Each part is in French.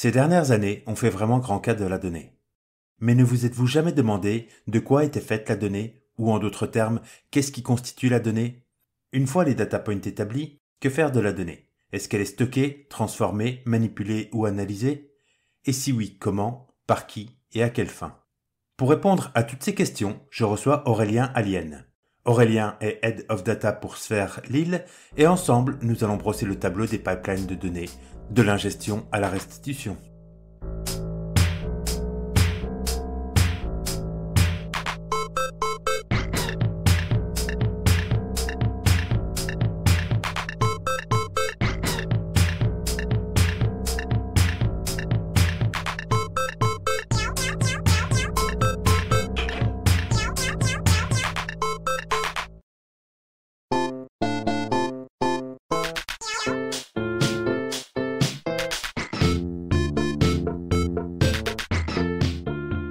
Ces dernières années, on fait vraiment grand cas de la donnée. Mais ne vous êtes-vous jamais demandé de quoi était faite la donnée, ou en d'autres termes, qu'est-ce qui constitue la donnée? Une fois les data points établis, que faire de la donnée? Est-ce qu'elle est stockée, transformée, manipulée ou analysée? Et si oui, comment, par qui et à quelle fin? Pour répondre à toutes ces questions, je reçois Aurélien Allienne. Aurélien est Head of Data pour Sphere Lille et ensemble, nous allons brosser le tableau des pipelines de données, de l'ingestion à la restitution.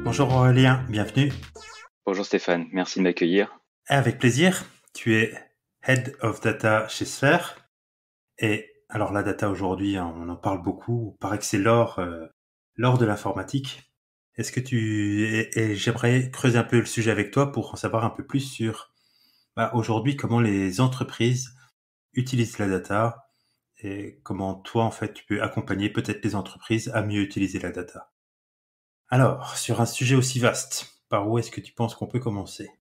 Bonjour Aurélien, bienvenue. Bonjour Stéphane, merci de m'accueillir. Avec plaisir, tu es Head of Data chez Sphere. Et alors la data aujourd'hui, on en parle beaucoup, il paraît que c'est l'or de l'informatique. Est-ce que j'aimerais creuser un peu le sujet avec toi pour en savoir un peu plus sur aujourd'hui comment les entreprises utilisent la data et comment toi en fait tu peux accompagner peut-être les entreprises à mieux utiliser la data. Alors, sur un sujet aussi vaste, par où est-ce que tu penses qu'on peut commencer?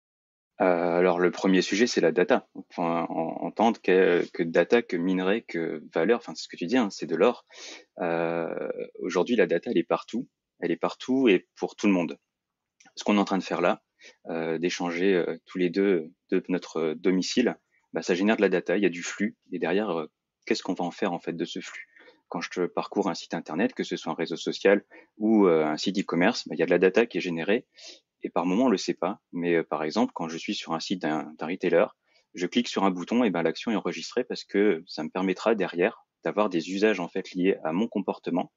Alors le premier sujet, c'est la data. Enfin, entendre que data, que minerai, que valeur, enfin c'est ce que tu dis, hein, c'est de l'or. Aujourd'hui, la data, elle est partout et pour tout le monde. Ce qu'on est en train de faire là, d'échanger tous les deux de notre domicile, ça génère de la data, il y a du flux, et derrière, qu'est-ce qu'on va en faire en fait de ce flux? Quand je te parcours un site internet, que ce soit un réseau social ou un site e-commerce, il y a de la data qui est générée, et par moment on le sait pas. Mais par exemple, quand je suis sur un site d'un retailer, je clique sur un bouton, et l'action est enregistrée parce que ça me permettra derrière d'avoir des usages en fait liés à mon comportement,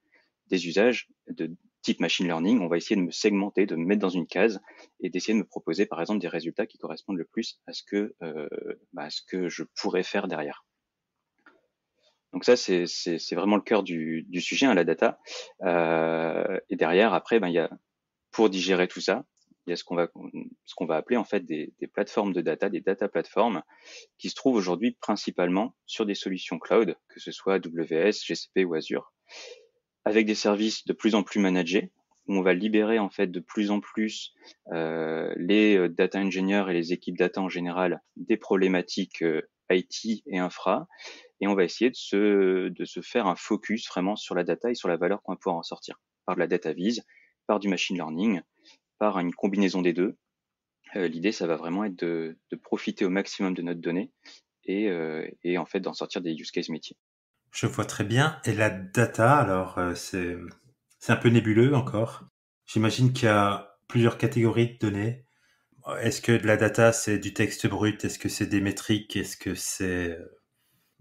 des usages de type machine learning. On va essayer de me segmenter, de me mettre dans une case et d'essayer de me proposer par exemple des résultats qui correspondent le plus à ce que je pourrais faire derrière. Donc ça, c'est vraiment le cœur du sujet, hein, la data. Et derrière, après, il y a, pour digérer tout ça, il y a ce qu'on va appeler en fait des plateformes de data, des data platforms, qui se trouvent aujourd'hui principalement sur des solutions cloud, que ce soit AWS, GCP ou Azure, avec des services de plus en plus managés, où on va libérer en fait de plus en plus les data engineers et les équipes data en général des problématiques IT et infra, et on va essayer de se faire un focus vraiment sur la data et sur la valeur qu'on va pouvoir en sortir, par de la data vise, par du machine learning, par une combinaison des deux. L'idée, ça va vraiment être de profiter au maximum de notre donnée et en fait d'en sortir des use cases métiers. Je vois très bien. Et la data, alors c'est un peu nébuleux encore. J'imagine qu'il y a plusieurs catégories de données. Est-ce que de la data, c'est du texte brut? Est-ce que c'est des métriques? Est-ce que c'est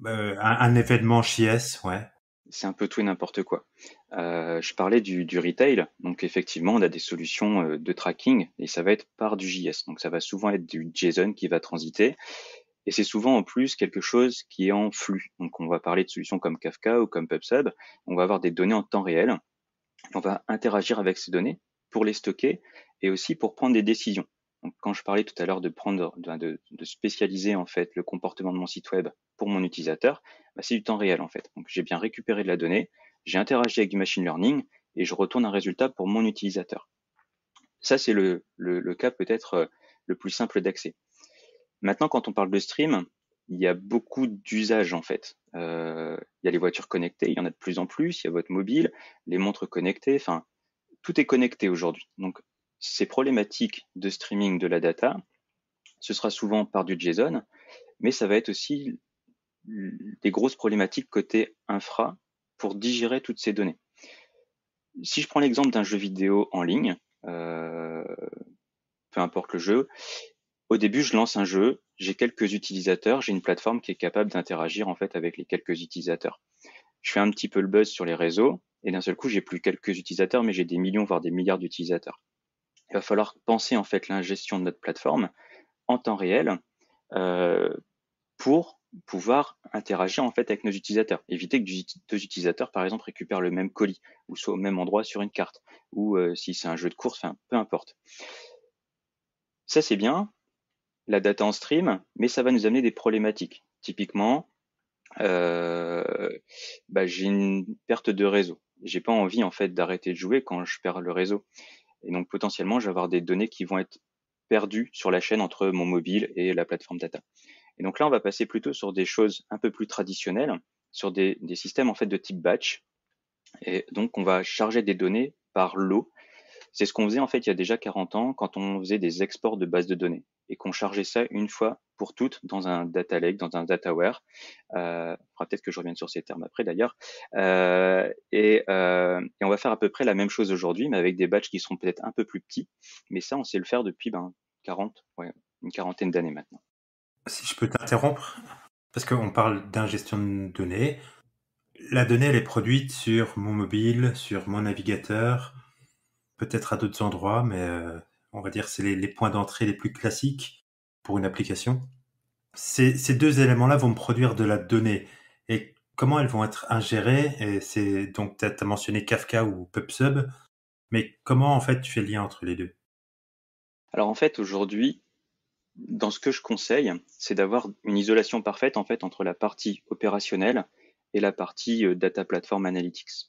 un événement JS? Ouais. C'est un peu tout et n'importe quoi. Je parlais du retail, donc effectivement, on a des solutions de tracking et ça va être par du JS. Donc ça va souvent être du JSON qui va transiter et c'est souvent en plus quelque chose qui est en flux. Donc on va parler de solutions comme Kafka ou comme PubSub. On va avoir des données en temps réel. On va interagir avec ces données pour les stocker et aussi pour prendre des décisions. Donc, quand je parlais tout à l'heure de spécialiser en fait le comportement de mon site web pour mon utilisateur, c'est du temps réel en fait. Donc j'ai bien récupéré de la donnée, j'ai interagi avec du machine learning et je retourne un résultat pour mon utilisateur. Ça c'est le cas peut-être le plus simple d'accès. Maintenant, quand on parle de stream, il y a beaucoup d'usages en fait. Il y a les voitures connectées, il y en a de plus en plus, il y a votre mobile, les montres connectées, enfin, tout est connecté aujourd'hui. Donc, ces problématiques de streaming de la data, ce sera souvent par du JSON, mais ça va être aussi des grosses problématiques côté infra pour digérer toutes ces données. Si je prends l'exemple d'un jeu vidéo en ligne, peu importe le jeu, au début, je lance un jeu, j'ai quelques utilisateurs, j'ai une plateforme qui est capable d'interagir en fait avec les quelques utilisateurs. Je fais un petit peu le buzz sur les réseaux et d'un seul coup, j'ai plus quelques utilisateurs, mais j'ai des millions voire des milliards d'utilisateurs. Il va falloir penser en fait l'ingestion de notre plateforme en temps réel pour pouvoir interagir en fait avec nos utilisateurs, éviter que deux utilisateurs par exemple récupèrent le même colis ou soient au même endroit sur une carte, ou si c'est un jeu de course, enfin peu importe. Ça c'est bien, la data en stream, mais ça va nous amener des problématiques. Typiquement, j'ai une perte de réseau. J'ai pas envie en fait d'arrêter de jouer quand je perds le réseau. Et donc potentiellement, je vais avoir des données qui vont être perdues sur la chaîne entre mon mobile et la plateforme data. Et donc là, on va passer plutôt sur des choses un peu plus traditionnelles, sur des systèmes en fait de type batch. Et donc, on va charger des données par lot. C'est ce qu'on faisait en fait il y a déjà 40 ans quand on faisait des exports de bases de données et qu'on chargeait ça une fois pour toutes dans un data lake, dans un dataware. Faudra peut-être que je revienne sur ces termes après d'ailleurs. Et on va faire à peu près la même chose aujourd'hui, mais avec des batchs qui seront peut-être un peu plus petits. Mais ça, on sait le faire depuis 40, une quarantaine d'années maintenant. Si je peux t'interrompre, parce qu'on parle d'ingestion de données. La donnée, elle est produite sur mon mobile, sur mon navigateur, peut-être à d'autres endroits, mais on va dire que c'est les points d'entrée les plus classiques pour une application. Ces deux éléments-là vont me produire de la donnée. Et comment elles vont être ingérées? Et c'est donc, tu as mentionné Kafka ou PubSub, mais comment en fait tu fais le lien entre les deux? Alors en fait, aujourd'hui, dans ce que je conseille, c'est d'avoir une isolation parfaite en fait entre la partie opérationnelle et la partie data platform analytics.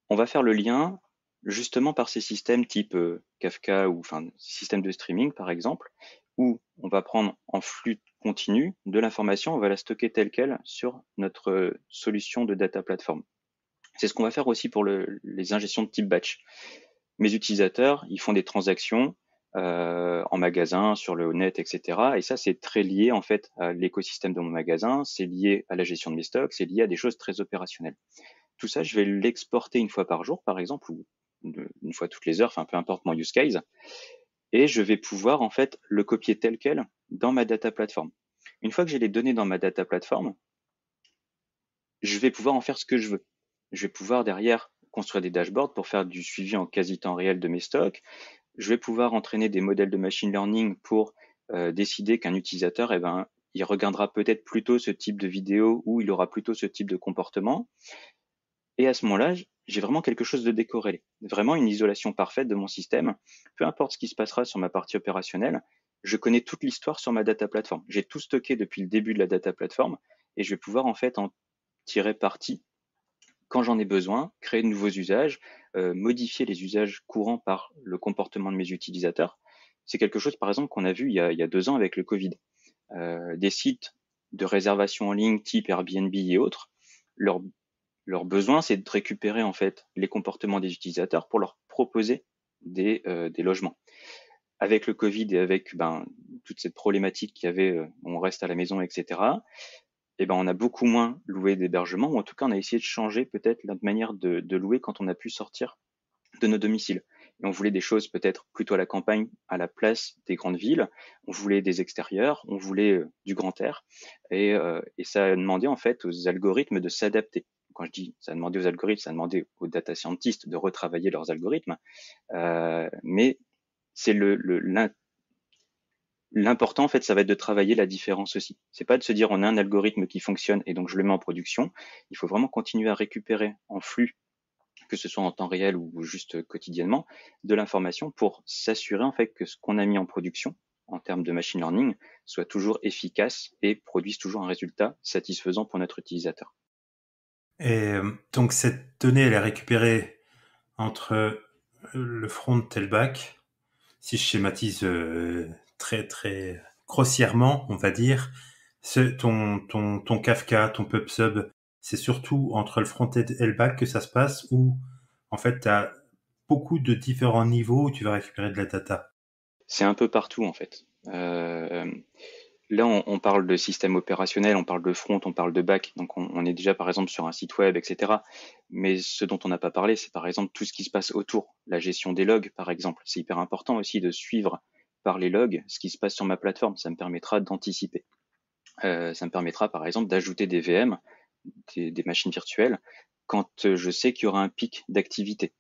On va faire le lien justement par ces systèmes type Kafka ou enfin système de streaming par exemple, où on va prendre en flux continu de l'information, on va la stocker telle quelle sur notre solution de data platform. C'est ce qu'on va faire aussi pour les ingestions de type batch. Mes utilisateurs, ils font des transactions en magasin, sur le net, etc. Et ça, c'est très lié en fait à l'écosystème de mon magasin, c'est lié à la gestion de mes stocks, c'est lié à des choses très opérationnelles. Tout ça, je vais l'exporter une fois par jour, par exemple, ou une fois toutes les heures, enfin peu importe mon use case, et je vais pouvoir en fait le copier tel quel dans ma data platform. Une fois que j'ai les données dans ma data platform, je vais pouvoir en faire ce que je veux. Je vais pouvoir derrière construire des dashboards pour faire du suivi en quasi temps réel de mes stocks. Je vais pouvoir entraîner des modèles de machine learning pour décider qu'un utilisateur, il regardera peut-être plutôt ce type de vidéo ou il aura plutôt ce type de comportement. Et à ce moment-là, j'ai vraiment quelque chose de décorrélé, vraiment une isolation parfaite de mon système. Peu importe ce qui se passera sur ma partie opérationnelle, je connais toute l'histoire sur ma data platform. J'ai tout stocké depuis le début de la data platform et je vais pouvoir en fait en tirer parti quand j'en ai besoin, créer de nouveaux usages, modifier les usages courants par le comportement de mes utilisateurs. C'est quelque chose, par exemple, qu'on a vu il y a 2 ans avec le Covid. Des sites de réservation en ligne type Airbnb et autres, leur besoin, c'est de récupérer en fait les comportements des utilisateurs pour leur proposer des logements. Avec le Covid et avec toute cette problématique qu'il y avait, on reste à la maison, etc. On a beaucoup moins loué d'hébergement, ou en tout cas, on a essayé de changer peut-être notre manière de louer quand on a pu sortir de nos domiciles. Et on voulait des choses peut-être plutôt à la campagne, à la place des grandes villes. On voulait des extérieurs, on voulait du grand air. Et ça a demandé en fait aux algorithmes de s'adapter. Quand je dis ça a demandé aux algorithmes, ça a demandé aux data scientists de retravailler leurs algorithmes. Mais c'est l'important, en fait, ça va être de travailler la différence aussi. C'est pas de se dire on a un algorithme qui fonctionne et donc je le mets en production. Il faut vraiment continuer à récupérer en flux, que ce soit en temps réel ou juste quotidiennement, de l'information pour s'assurer en fait que ce qu'on a mis en production en termes de machine learning soit toujours efficace et produise toujours un résultat satisfaisant pour notre utilisateur. Et donc cette donnée, elle est récupérée entre le front et le back. Si je schématise très très grossièrement, on va dire, ton Kafka, ton PubSub, c'est surtout entre le front-end et le back que ça se passe, ou en fait tu as beaucoup de différents niveaux où tu vas récupérer de la data. C'est un peu partout en fait. Là, on parle de système opérationnel, on parle de front, on parle de back, donc on est déjà par exemple sur un site web, etc. Mais ce dont on n'a pas parlé, c'est par exemple tout ce qui se passe autour, la gestion des logs par exemple. C'est hyper important aussi de suivre par les logs ce qui se passe sur ma plateforme, ça me permettra d'anticiper. Ça me permettra par exemple d'ajouter des VM, des machines virtuelles, quand je sais qu'il y aura un pic d'activité.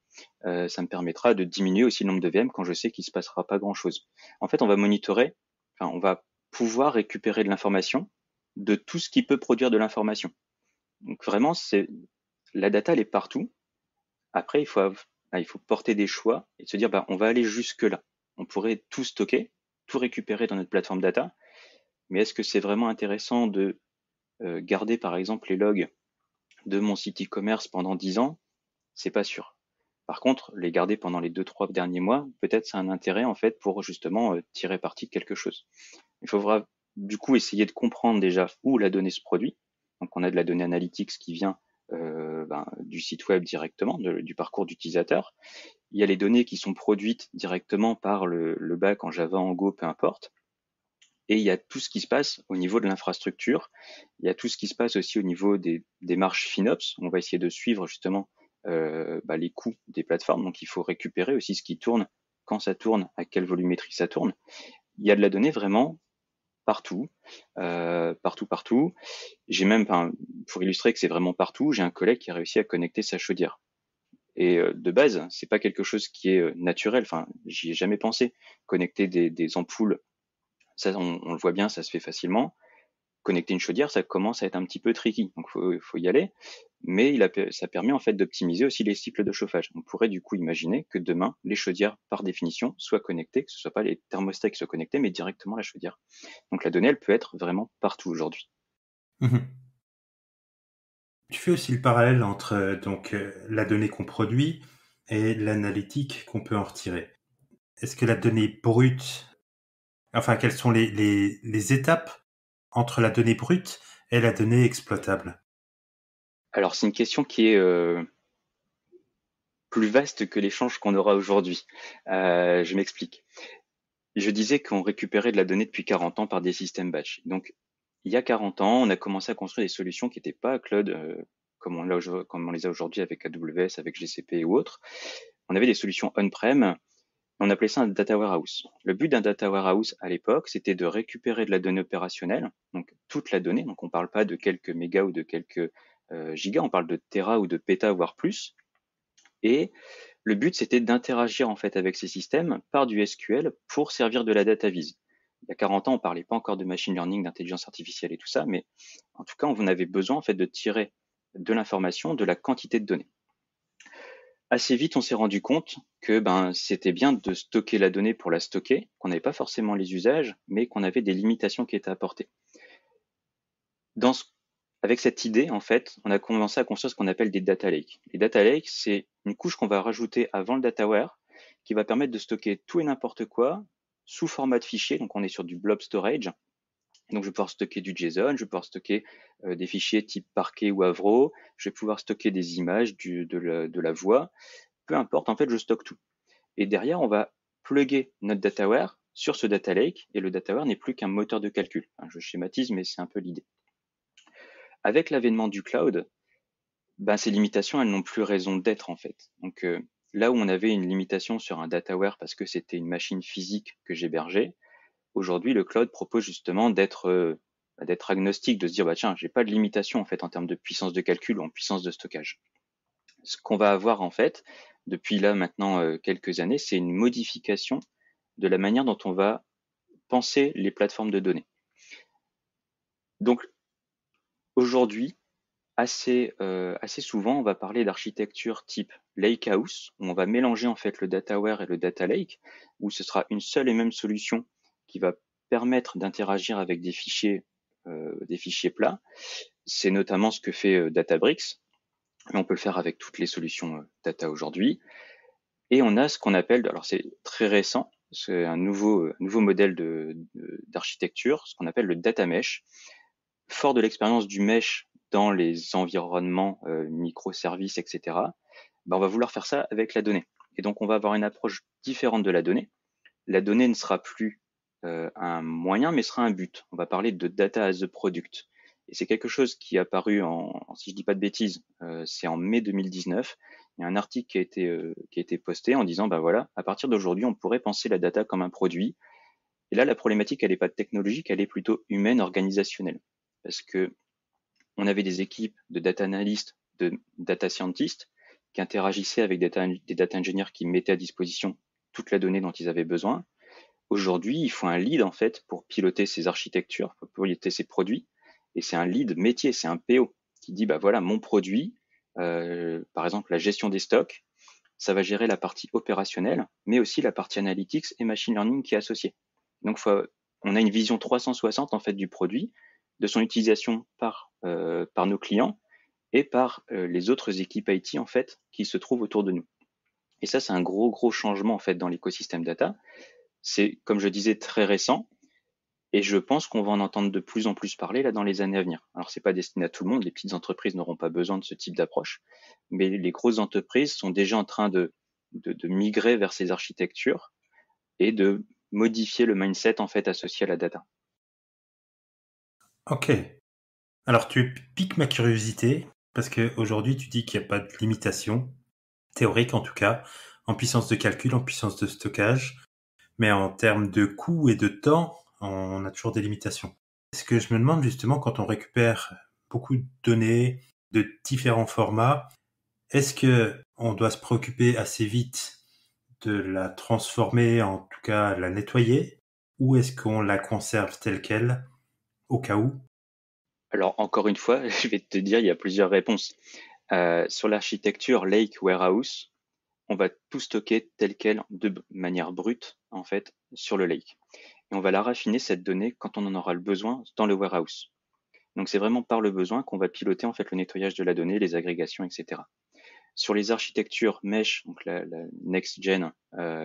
Ça me permettra de diminuer aussi le nombre de VM quand je sais qu'il ne se passera pas grand-chose. En fait, on va monitorer, on va pouvoir récupérer de l'information de tout ce qui peut produire de l'information. Donc vraiment, la data, elle est partout. Après, il faut porter des choix et se dire, on va aller jusque-là. On pourrait tout stocker, tout récupérer dans notre plateforme data, mais est-ce que c'est vraiment intéressant de garder, par exemple, les logs de mon site e-commerce pendant 10 ans? C'est pas sûr. Par contre, les garder pendant les 2-3 derniers mois, peut-être c'est un intérêt en fait pour justement tirer parti de quelque chose. Il faudra du coup essayer de comprendre déjà où la donnée se produit. Donc on a de la donnée analytics qui vient du site web directement, du parcours d'utilisateur. Il y a les données qui sont produites directement par le back en Java, en Go, peu importe. Et il y a tout ce qui se passe au niveau de l'infrastructure. Il y a tout ce qui se passe aussi au niveau des démarches FinOps. On va essayer de suivre justement les coûts des plateformes. Donc il faut récupérer aussi ce qui tourne, quand ça tourne, à quelle volumétrie ça tourne. Il y a de la donnée vraiment partout, partout. J'ai même, pour illustrer que c'est vraiment partout, j'ai un collègue qui a réussi à connecter sa chaudière. Et de base, c'est pas quelque chose qui est naturel. Enfin, j'y ai jamais pensé. Connecter des ampoules, ça, on le voit bien, ça se fait facilement. Connecter une chaudière, ça commence à être un petit peu tricky, donc faut y aller. Mais ça permet en fait d'optimiser aussi les cycles de chauffage. On pourrait du coup imaginer que demain, les chaudières, par définition, soient connectées, que ce soit pas les thermostats qui soient connectés, mais directement la chaudière. Donc la donnée, elle peut être vraiment partout aujourd'hui. Mhm. Tu fais aussi le parallèle entre la donnée qu'on produit et l'analytique qu'on peut en retirer. Est-ce que la donnée brute, enfin, quelles sont les étapes entre la donnée brute et la donnée exploitable? Alors c'est une question qui est plus vaste que l'échange qu'on aura aujourd'hui. Je m'explique. Je disais qu'on récupérait de la donnée depuis 40 ans par des systèmes batch. Donc, il y a 40 ans, on a commencé à construire des solutions qui n'étaient pas cloud comme on les a aujourd'hui avec AWS, avec GCP ou autres. On avait des solutions on-prem. On appelait ça un data warehouse. Le but d'un data warehouse à l'époque, c'était de récupérer de la donnée opérationnelle, donc toute la donnée. Donc, on ne parle pas de quelques mégas ou de quelques gigas, on parle de téra ou de péta, voire plus. Et le but, c'était d'interagir en fait avec ces systèmes par du SQL pour servir de la data vise. Il y a 40 ans, on parlait pas encore de machine learning, d'intelligence artificielle et tout ça, mais en tout cas, on avait besoin en fait de tirer de l'information de la quantité de données. Assez vite, on s'est rendu compte que c'était bien de stocker la donnée pour la stocker, qu'on n'avait pas forcément les usages, mais qu'on avait des limitations qui étaient apportées. Avec cette idée, en fait, on a commencé à construire ce qu'on appelle des data lakes. Les data lakes, c'est une couche qu'on va rajouter avant le dataware qui va permettre de stocker tout et n'importe quoi sous format de fichier. Donc, on est sur du blob storage. Donc, je vais pouvoir stocker du JSON, je vais pouvoir stocker des fichiers type Parquet ou Avro, je vais pouvoir stocker des images, de la voix. Peu importe, en fait, je stocke tout. Et derrière, on va plugger notre dataware sur ce data lake et le dataware n'est plus qu'un moteur de calcul. Enfin, je schématise, mais c'est un peu l'idée. Avec l'avènement du cloud, ces limitations, elles n'ont plus raison d'être en fait. Donc là où on avait une limitation sur un dataware parce que c'était une machine physique que j'hébergeais, aujourd'hui le cloud propose justement d'être agnostique, de se dire tiens, j'ai pas de limitation en fait en termes de puissance de calcul ou en puissance de stockage. Ce qu'on va avoir en fait depuis là maintenant quelques années, c'est une modification de la manière dont on va penser les plateformes de données. Donc aujourd'hui, assez souvent, on va parler d'architecture type lakehouse, où on va mélanger en fait le dataware et le data lake, où ce sera une seule et même solution qui va permettre d'interagir avec des fichiers plats. C'est notamment ce que fait Databricks, mais on peut le faire avec toutes les solutions data aujourd'hui. Et on a ce qu'on appelle, alors c'est très récent, c'est un nouveau modèle d'architecture, ce qu'on appelle le data mesh. Fort de l'expérience du mesh dans les environnements microservices, etc., on va vouloir faire ça avec la donnée. Et donc, on va avoir une approche différente de la donnée. La donnée ne sera plus un moyen, mais sera un but. On va parler de data as a product. Et c'est quelque chose qui est apparu si je dis pas de bêtises, c'est en mai 2019. Il y a un article qui a été posté en disant, voilà, à partir d'aujourd'hui, on pourrait penser la data comme un produit. Et là, la problématique, elle n'est pas technologique, elle est plutôt humaine, organisationnelle. Parce que on avait des équipes de data analystes, de data scientists qui interagissaient avec des data engineers qui mettaient à disposition toute la donnée dont ils avaient besoin. Aujourd'hui, il faut un lead en fait pour piloter ces architectures, pour piloter ces produits. Et c'est un lead métier, c'est un PO qui dit, bah voilà, mon produit, par exemple la gestion des stocks, ça va gérer la partie opérationnelle, mais aussi la partie analytics et machine learning qui est associée. Donc, on a une vision 360 en fait du produit, de son utilisation par nos clients et par les autres équipes IT en fait qui se trouvent autour de nous. Et ça, c'est un gros changement en fait dans l'écosystème data. C'est, comme je disais, très récent. Et je pense qu'on va en entendre de plus en plus parler là dans les années à venir. Alors c'est pas destiné à tout le monde, les petites entreprises n'auront pas besoin de ce type d'approche, mais les grosses entreprises sont déjà en train de migrer vers ces architectures et de modifier le mindset en fait associé à la data. Ok. Alors tu piques ma curiosité parce qu'aujourd'hui tu dis qu'il n'y a pas de limitation, théorique en tout cas, en puissance de calcul, en puissance de stockage, mais en termes de coût et de temps, on a toujours des limitations. Ce que je me demande justement quand on récupère beaucoup de données de différents formats, est-ce que on doit se préoccuper assez vite de la transformer, en tout cas la nettoyer, ou est-ce qu'on la conserve telle quelle au cas où? Alors encore une fois, je vais te dire, il y a plusieurs réponses. Sur l'architecture Lake Warehouse, on va tout stocker tel quel de manière brute en fait sur le lake. Et on va la raffiner cette donnée quand on en aura le besoin dans le warehouse. Donc c'est vraiment par le besoin qu'on va piloter en fait le nettoyage de la donnée, les agrégations, etc. Sur les architectures mesh, donc la next gen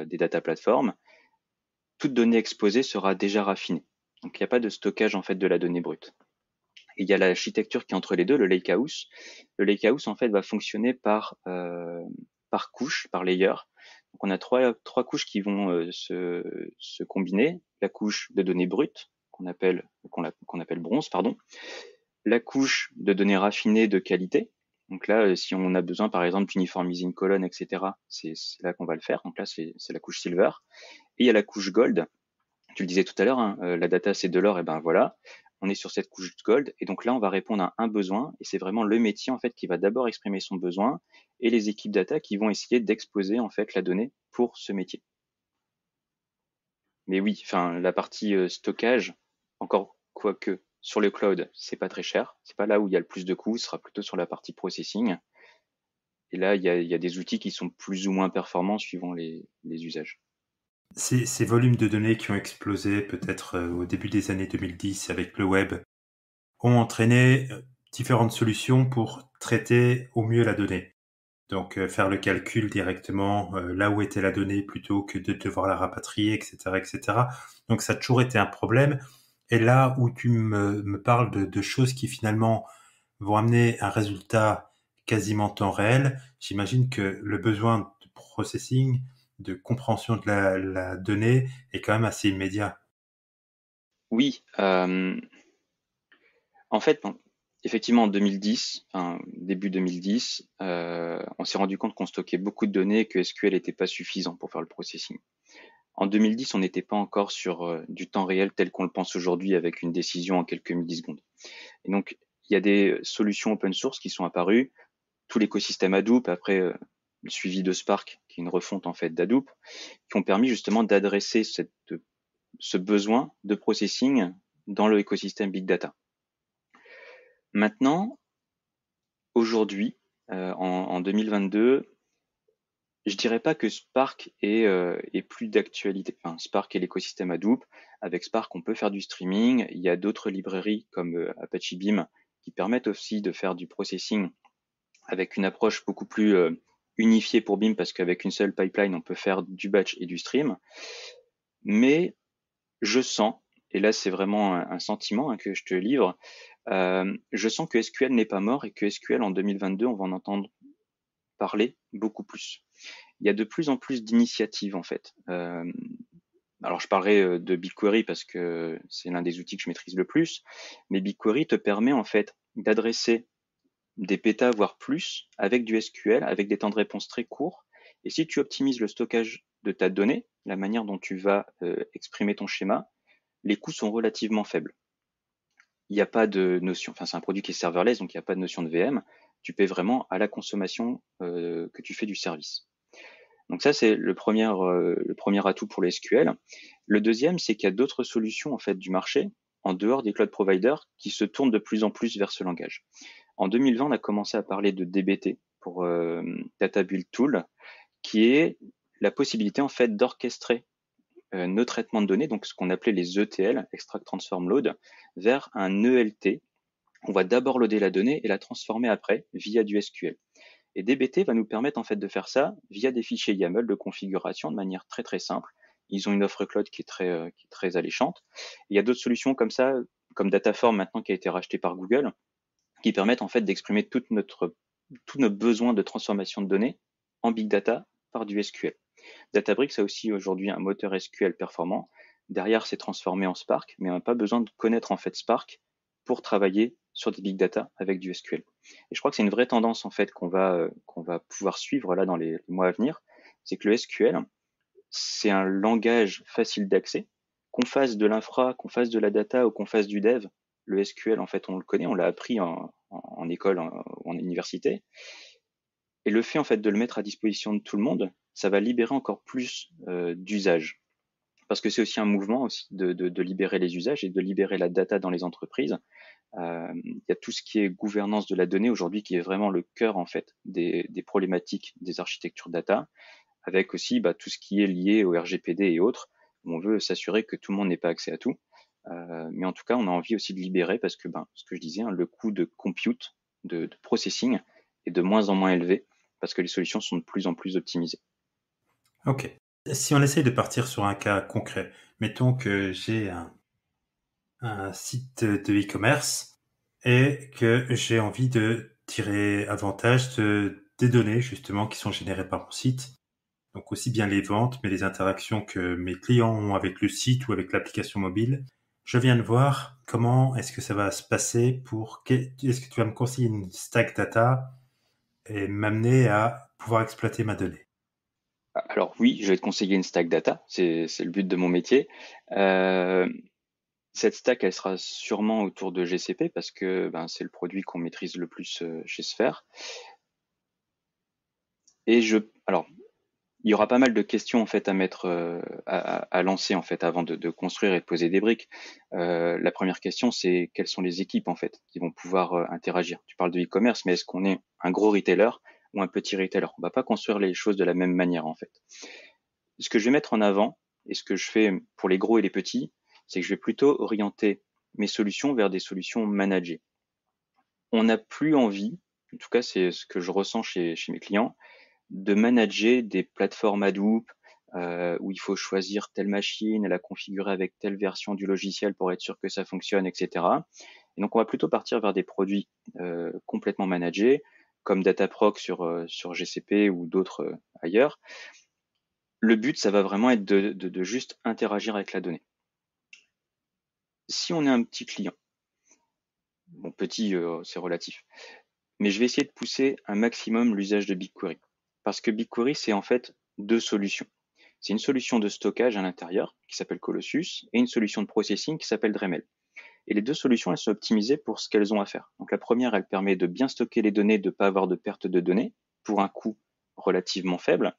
des data platforms, toute donnée exposée sera déjà raffinée. Donc il n'y a pas de stockage en fait de la donnée brute. Et il y a l'architecture qui est entre les deux, le lakehouse. Le lakehouse en fait va fonctionner par couche, par layer. Donc on a trois couches qui vont se combiner. La couche de données brutes qu'on appelle bronze, pardon. La couche de données raffinées de qualité. Donc là, si on a besoin, par exemple, d'uniformiser une colonne, etc., c'est là qu'on va le faire. Donc là, c'est la couche silver. Et il y a la couche gold. Tu le disais tout à l'heure, hein, la data, c'est de l'or. Et ben voilà, on est sur cette couche gold. Et donc là, on va répondre à un besoin. Et c'est vraiment le métier, en fait, qui va d'abord exprimer son besoin et les équipes data qui vont essayer d'exposer, en fait, la donnée pour ce métier. Mais oui, enfin, la partie stockage, encore quoique sur le cloud, c'est pas très cher. C'est pas là où il y a le plus de coûts, ce sera plutôt sur la partie processing. Et là, il y a des outils qui sont plus ou moins performants suivant les usages. Ces volumes de données qui ont explosé peut-être au début des années 2010 avec le web ont entraîné différentes solutions pour traiter au mieux la donnée. Donc faire le calcul directement là où était la donnée plutôt que de devoir la rapatrier, etc., etc. Donc ça a toujours été un problème. Et là où tu me parles de choses qui finalement vont amener un résultat quasiment temps réel, j'imagine que le besoin de processing, de compréhension de la donnée est quand même assez immédiat. Oui, en fait, effectivement, en 2010, enfin, début 2010, on s'est rendu compte qu'on stockait beaucoup de données et que SQL n'était pas suffisant pour faire le processing. En 2010, on n'était pas encore sur du temps réel tel qu'on le pense aujourd'hui avec une décision en quelques millisecondes. Et donc, il y a des solutions open source qui sont apparues, tout l'écosystème Hadoop, après le suivi de Spark, qui est une refonte en fait d'Hadoop, qui ont permis justement d'adresser ce besoin de processing dans l'écosystème Big Data. Maintenant, aujourd'hui, en 2022, je dirais pas que Spark est plus d'actualité. Enfin, Spark et l'écosystème Hadoop. Avec Spark, on peut faire du streaming. Il y a d'autres librairies comme Apache Beam qui permettent aussi de faire du processing avec une approche beaucoup plus unifiée pour Beam parce qu'avec une seule pipeline, on peut faire du batch et du stream. Mais je sens, et là c'est vraiment un sentiment que je te livre, je sens que SQL n'est pas mort et que SQL en 2022, on va en entendre parler beaucoup plus. Il y a de plus en plus d'initiatives en fait. Alors je parlerai de BigQuery parce que c'est l'un des outils que je maîtrise le plus, mais BigQuery te permet en fait d'adresser des pétas voire plus avec du SQL, avec des temps de réponse très courts. Et si tu optimises le stockage de ta donnée, la manière dont tu vas exprimer ton schéma, les coûts sont relativement faibles. Il n'y a pas de notion, enfin c'est un produit qui est serverless, donc il n'y a pas de notion de VM. Tu paies vraiment à la consommation que tu fais du service. Donc ça c'est le premier atout pour le SQL. Le deuxième, c'est qu'il y a d'autres solutions en fait du marché en dehors des cloud providers qui se tournent de plus en plus vers ce langage. En 2020, on a commencé à parler de DBT pour Data Build Tool, qui est la possibilité en fait d'orchestrer nos traitements de données, donc ce qu'on appelait les ETL, Extract Transform Load, vers un ELT. On va d'abord loader la donnée et la transformer après via du SQL. Et DBT va nous permettre en fait de faire ça via des fichiers YAML de configuration de manière très très simple. Ils ont une offre cloud qui est très alléchante. Il y a d'autres solutions comme ça, comme Dataform maintenant qui a été racheté par Google, qui permettent en fait d'exprimer tous nos besoins de transformation de données en big data par du SQL. Databricks a aussi aujourd'hui un moteur SQL performant. Derrière, c'est transformé en Spark, mais on n'a pas besoin de connaître en fait Spark pour travailler sur des big data avec du SQL. Et je crois que c'est une vraie tendance en fait qu'on va pouvoir suivre là dans les mois à venir, c'est que le SQL, c'est un langage facile d'accès. Qu'on fasse de l'infra, qu'on fasse de la data ou qu'on fasse du dev, le SQL en fait on le connaît, on l'a appris en école ou en université. Et le fait en fait de le mettre à disposition de tout le monde, ça va libérer encore plus d'usages. Parce que c'est aussi un mouvement aussi de libérer les usages et de libérer la data dans les entreprises. Il y a tout ce qui est gouvernance de la donnée aujourd'hui qui est vraiment le cœur en fait des problématiques des architectures data, avec aussi tout ce qui est lié au RGPD et autres, où on veut s'assurer que tout le monde n'ait pas accès à tout. Mais en tout cas, on a envie aussi de libérer parce que ce que je disais, le coût de compute, de processing est de moins en moins élevé parce que les solutions sont de plus en plus optimisées. Ok. Si on essaye de partir sur un cas concret, mettons que j'ai un site de e-commerce et que j'ai envie de tirer avantage des données justement qui sont générées par mon site. Donc aussi bien les ventes, mais les interactions que mes clients ont avec le site ou avec l'application mobile. Je viens de voir comment est-ce que ça va se passer est-ce que tu vas me conseiller une stack data et m'amener à pouvoir exploiter ma donnée. Alors oui, je vais te conseiller une stack data, c'est le but de mon métier. Cette stack, elle sera sûrement autour de GCP parce que c'est le produit qu'on maîtrise le plus chez Sphere. Et alors, il y aura pas mal de questions en fait à mettre à lancer en fait avant de construire et de poser des briques. La première question, c'est quelles sont les équipes en fait qui vont pouvoir interagir. Tu parles de e-commerce, mais est-ce qu'on est un gros retailer ou un petit retailer? On va pas construire les choses de la même manière en fait. Ce que je vais mettre en avant et ce que je fais pour les gros et les petits, c'est que je vais plutôt orienter mes solutions vers des solutions managées. On n'a plus envie, en tout cas c'est ce que je ressens chez mes clients, de manager des plateformes Hadoop où il faut choisir telle machine, la configurer avec telle version du logiciel pour être sûr que ça fonctionne, etc. Et donc on va plutôt partir vers des produits complètement managés, comme Dataproc sur GCP ou d'autres ailleurs. Le but, ça va vraiment être de juste interagir avec la donnée. Si on est un petit client, bon petit c'est relatif, mais je vais essayer de pousser un maximum l'usage de BigQuery. Parce que BigQuery, c'est en fait deux solutions. C'est une solution de stockage à l'intérieur qui s'appelle Colossus et une solution de processing qui s'appelle Dremel. Et les deux solutions, elles sont optimisées pour ce qu'elles ont à faire. Donc la première, elle permet de bien stocker les données, de ne pas avoir de perte de données pour un coût relativement faible.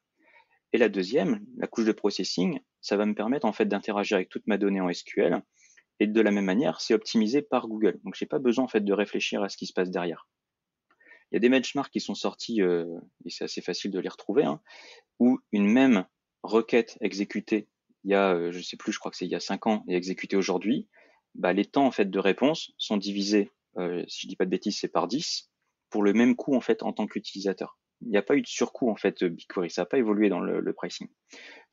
Et la deuxième, la couche de processing, ça va me permettre en fait d'interagir avec toute ma donnée en SQL. Et de la même manière, c'est optimisé par Google. Donc j'ai pas besoin en fait de réfléchir à ce qui se passe derrière. Il y a des benchmarks qui sont sortis, et c'est assez facile de les retrouver, où une même requête exécutée il y a, je sais plus, je crois que c'est il y a 5 ans, et exécutée aujourd'hui, les temps en fait de réponse sont divisés, si je dis pas de bêtises, c'est par 10 pour le même coût en fait en tant qu'utilisateur. Il n'y a pas eu de surcoût en fait BigQuery, ça n'a pas évolué dans le pricing.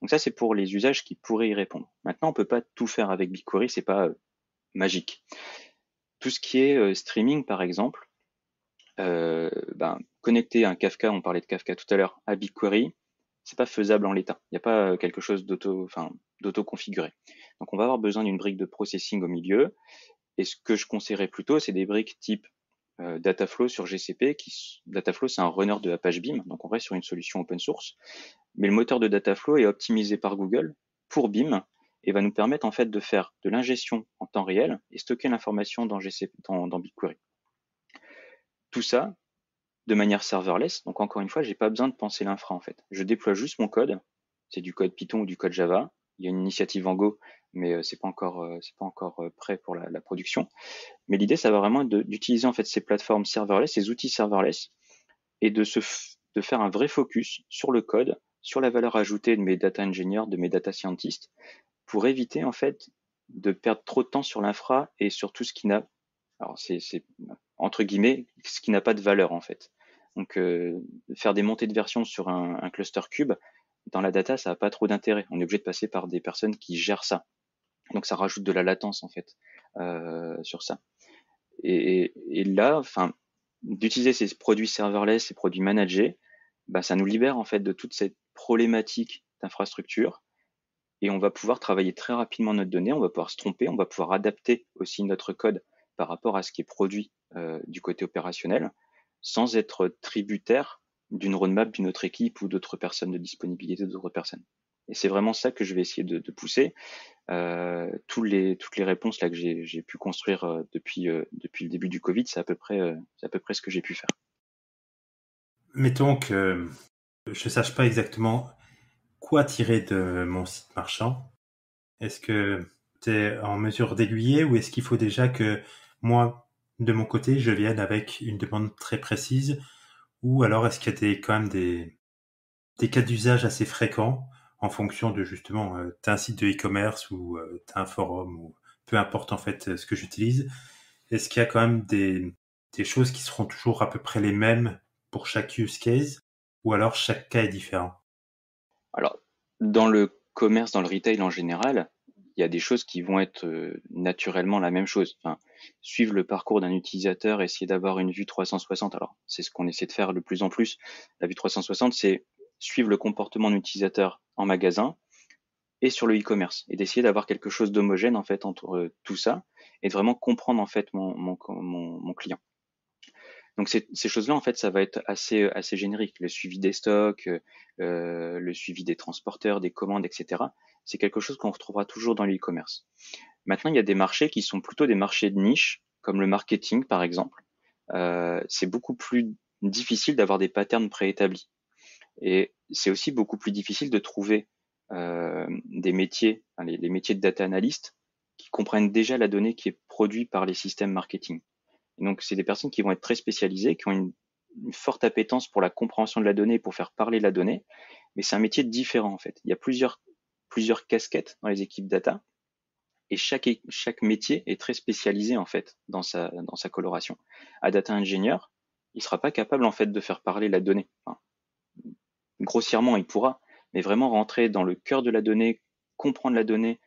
Donc ça c'est pour les usages qui pourraient y répondre. Maintenant on peut pas tout faire avec BigQuery, c'est pas magique. Tout ce qui est streaming par exemple, connecter un Kafka, on parlait de Kafka tout à l'heure, à BigQuery, c'est pas faisable en l'état. Il n'y a pas quelque chose d'auto-configuré. Donc on va avoir besoin d'une brique de processing au milieu. Et ce que je conseillerais plutôt, c'est des briques type Dataflow sur GCP. Dataflow, c'est un runner de Apache Beam, donc on reste sur une solution open source. Mais le moteur de Dataflow est optimisé par Google pour Beam et va nous permettre en fait de faire de l'ingestion en temps réel et stocker l'information dans BigQuery. Tout ça de manière serverless. Donc encore une fois, j'ai pas besoin de penser l'infra en fait. Je déploie juste mon code. C'est du code Python ou du code Java. Il y a une initiative en Go, mais c'est pas encore prêt pour la production. Mais l'idée, ça va vraiment être d'utiliser en fait ces plateformes serverless, ces outils serverless, et de faire un vrai focus sur le code, sur la valeur ajoutée de mes data engineers, de mes data scientists, pour éviter en fait de perdre trop de temps sur l'infra et sur tout ce qui n'a, alors c'est entre guillemets, ce qui n'a pas de valeur en fait. Donc faire des montées de version sur un cluster cube dans la data, ça n'a pas trop d'intérêt. On est obligé de passer par des personnes qui gèrent ça. Donc ça rajoute de la latence en fait sur ça. Et là, enfin, d'utiliser ces produits serverless, ces produits managés, bah, ça nous libère en fait de toute cette problématique d'infrastructure et on va pouvoir travailler très rapidement notre donnée, on va pouvoir se tromper, on va pouvoir adapter aussi notre code par rapport à ce qui est produit du côté opérationnel sans être tributaire d'une roadmap d'une autre équipe ou d'autres personnes, de disponibilité d'autres personnes. Et c'est vraiment ça que je vais essayer de pousser. Toutes les réponses là que j'ai pu construire depuis le début du Covid, c'est à peu près ce que j'ai pu faire. Mettons que je sache pas exactement quoi tirer de mon site marchand. Est-ce que tu es en mesure d'aiguiller ou est-ce qu'il faut déjà que moi, de mon côté, je vienne avec une demande très précise ou alors est-ce qu'il y a quand même des cas d'usage assez fréquents en fonction de justement, t'as un site de e-commerce ou t'as un forum ou peu importe en fait ce que j'utilise. Est-ce qu'il y a quand même des choses qui seront toujours à peu près les mêmes pour chaque use case ou alors chaque cas est différent? Alors, dans le commerce, dans le retail en général, il y a des choses qui vont être naturellement la même chose. Enfin, suivre le parcours d'un utilisateur, essayer d'avoir une vue 360. Alors, c'est ce qu'on essaie de faire de plus en plus. La vue 360, c'est suivre le comportement d'un utilisateur en magasin et sur le e-commerce et d'essayer d'avoir quelque chose d'homogène en fait entre tout ça et de vraiment comprendre en fait mon client. Donc ces choses-là, en fait, ça va être assez générique. Le suivi des stocks, le suivi des transporteurs, des commandes, etc. C'est quelque chose qu'on retrouvera toujours dans l'e-commerce. Maintenant, il y a des marchés qui sont plutôt des marchés de niche, comme le marketing, par exemple. C'est beaucoup plus difficile d'avoir des patterns préétablis. Et c'est aussi beaucoup plus difficile de trouver des métiers, enfin, les métiers de data analyst, qui comprennent déjà la donnée qui est produite par les systèmes marketing. Et donc, c'est des personnes qui vont être très spécialisées, qui ont une forte appétence pour la compréhension de la donnée, pour faire parler la donnée. Mais c'est un métier différent, en fait. Il y a plusieurs casquettes dans les équipes data. Et chaque métier est très spécialisé, en fait, dans sa coloration. À data engineer, il sera pas capable, en fait, de faire parler la donnée. Enfin, grossièrement, il pourra, mais vraiment rentrer dans le cœur de la donnée, comprendre la donnée,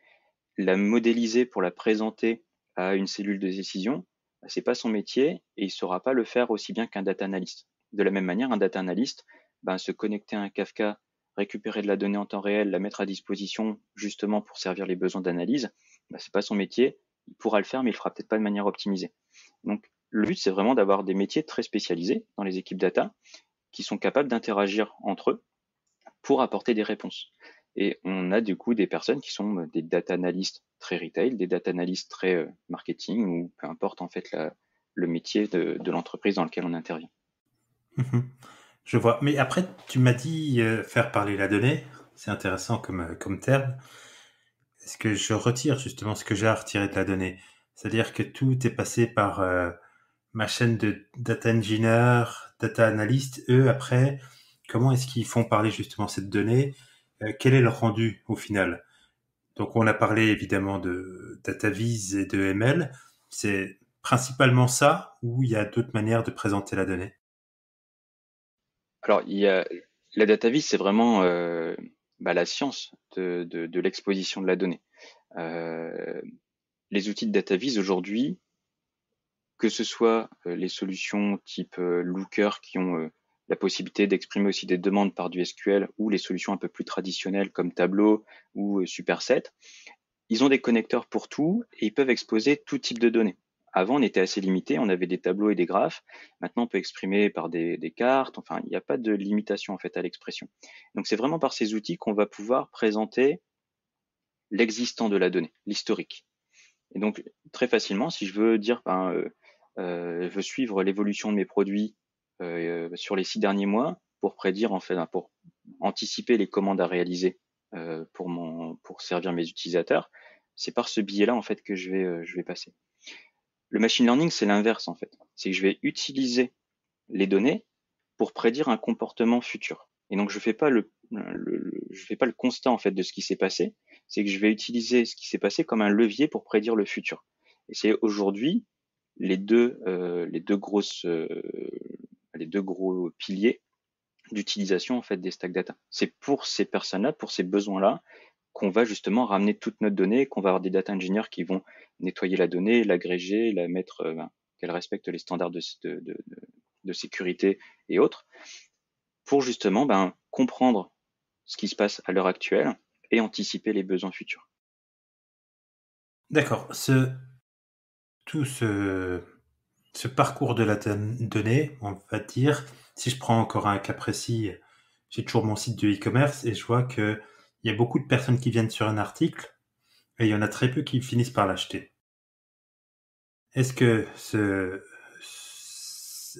la modéliser pour la présenter à une cellule de décision, c'est pas son métier et il saura pas le faire aussi bien qu'un data analyst. De la même manière, un data analyst, se connecter à un Kafka, récupérer de la donnée en temps réel, la mettre à disposition justement pour servir les besoins d'analyse, c'est pas son métier. Il pourra le faire, mais il le fera peut-être pas de manière optimisée. Donc, le but, c'est vraiment d'avoir des métiers très spécialisés dans les équipes data qui sont capables d'interagir entre eux pour apporter des réponses. Et on a du coup des personnes qui sont des data analysts très retail, des data analysts très marketing ou peu importe en fait le métier de l'entreprise dans lequel on intervient. Mhm. Je vois. Mais après, tu m'as dit faire parler la donnée. C'est intéressant comme terme. Est-ce que je retire justement ce que j'ai à retirer de la donnée? C'est-à-dire que tout est passé par ma chaîne de data engineer, data analyst. Eux, après, comment est-ce qu'ils font parler justement cette donnée? Quel est le rendu au final? Donc, on a parlé évidemment de data viz et de ML. C'est principalement ça ou il y a d'autres manières de présenter la donnée? Alors il y a la data vis, c'est vraiment la science de l'exposition de la donnée. Euh, les outils de data vis aujourd'hui, que ce soit les solutions type Looker qui ont la possibilité d'exprimer aussi des demandes par du SQL ou les solutions un peu plus traditionnelles comme Tableau ou Superset, ils ont des connecteurs pour tout et ils peuvent exposer tout type de données. Avant, on était assez limité, on avait des tableaux et des graphes. Maintenant, on peut exprimer par des cartes. Enfin, il n'y a pas de limitation en fait à l'expression. Donc, c'est vraiment par ces outils qu'on va pouvoir présenter l'existant de la donnée, l'historique. Et donc, très facilement, si je veux dire, je veux suivre l'évolution de mes produits sur les 6 derniers mois pour prédire, en fait, pour anticiper les commandes à réaliser pour servir mes utilisateurs, c'est par ce biais-là en fait que je vais passer. Le machine learning, c'est l'inverse en fait. C'est que je vais utiliser les données pour prédire un comportement futur. Et donc je fais pas je fais pas le constat en fait de ce qui s'est passé, c'est que je vais utiliser ce qui s'est passé comme un levier pour prédire le futur. Et c'est aujourd'hui les deux grosses les deux gros piliers d'utilisation en fait des stack data. C'est pour ces personnes-là, pour ces besoins-là, qu'on va justement ramener toute notre donnée, qu'on va avoir des data engineers qui vont nettoyer la donnée, l'agréger, la mettre, qu'elle respecte les standards de sécurité et autres, pour justement comprendre ce qui se passe à l'heure actuelle et anticiper les besoins futurs. D'accord. Tout ce parcours de la donnée, on va dire, si je prends encore un cas précis, j'ai toujours mon site de e-commerce et je vois que il y a beaucoup de personnes qui viennent sur un article et il y en a très peu qui finissent par l'acheter. Est-ce que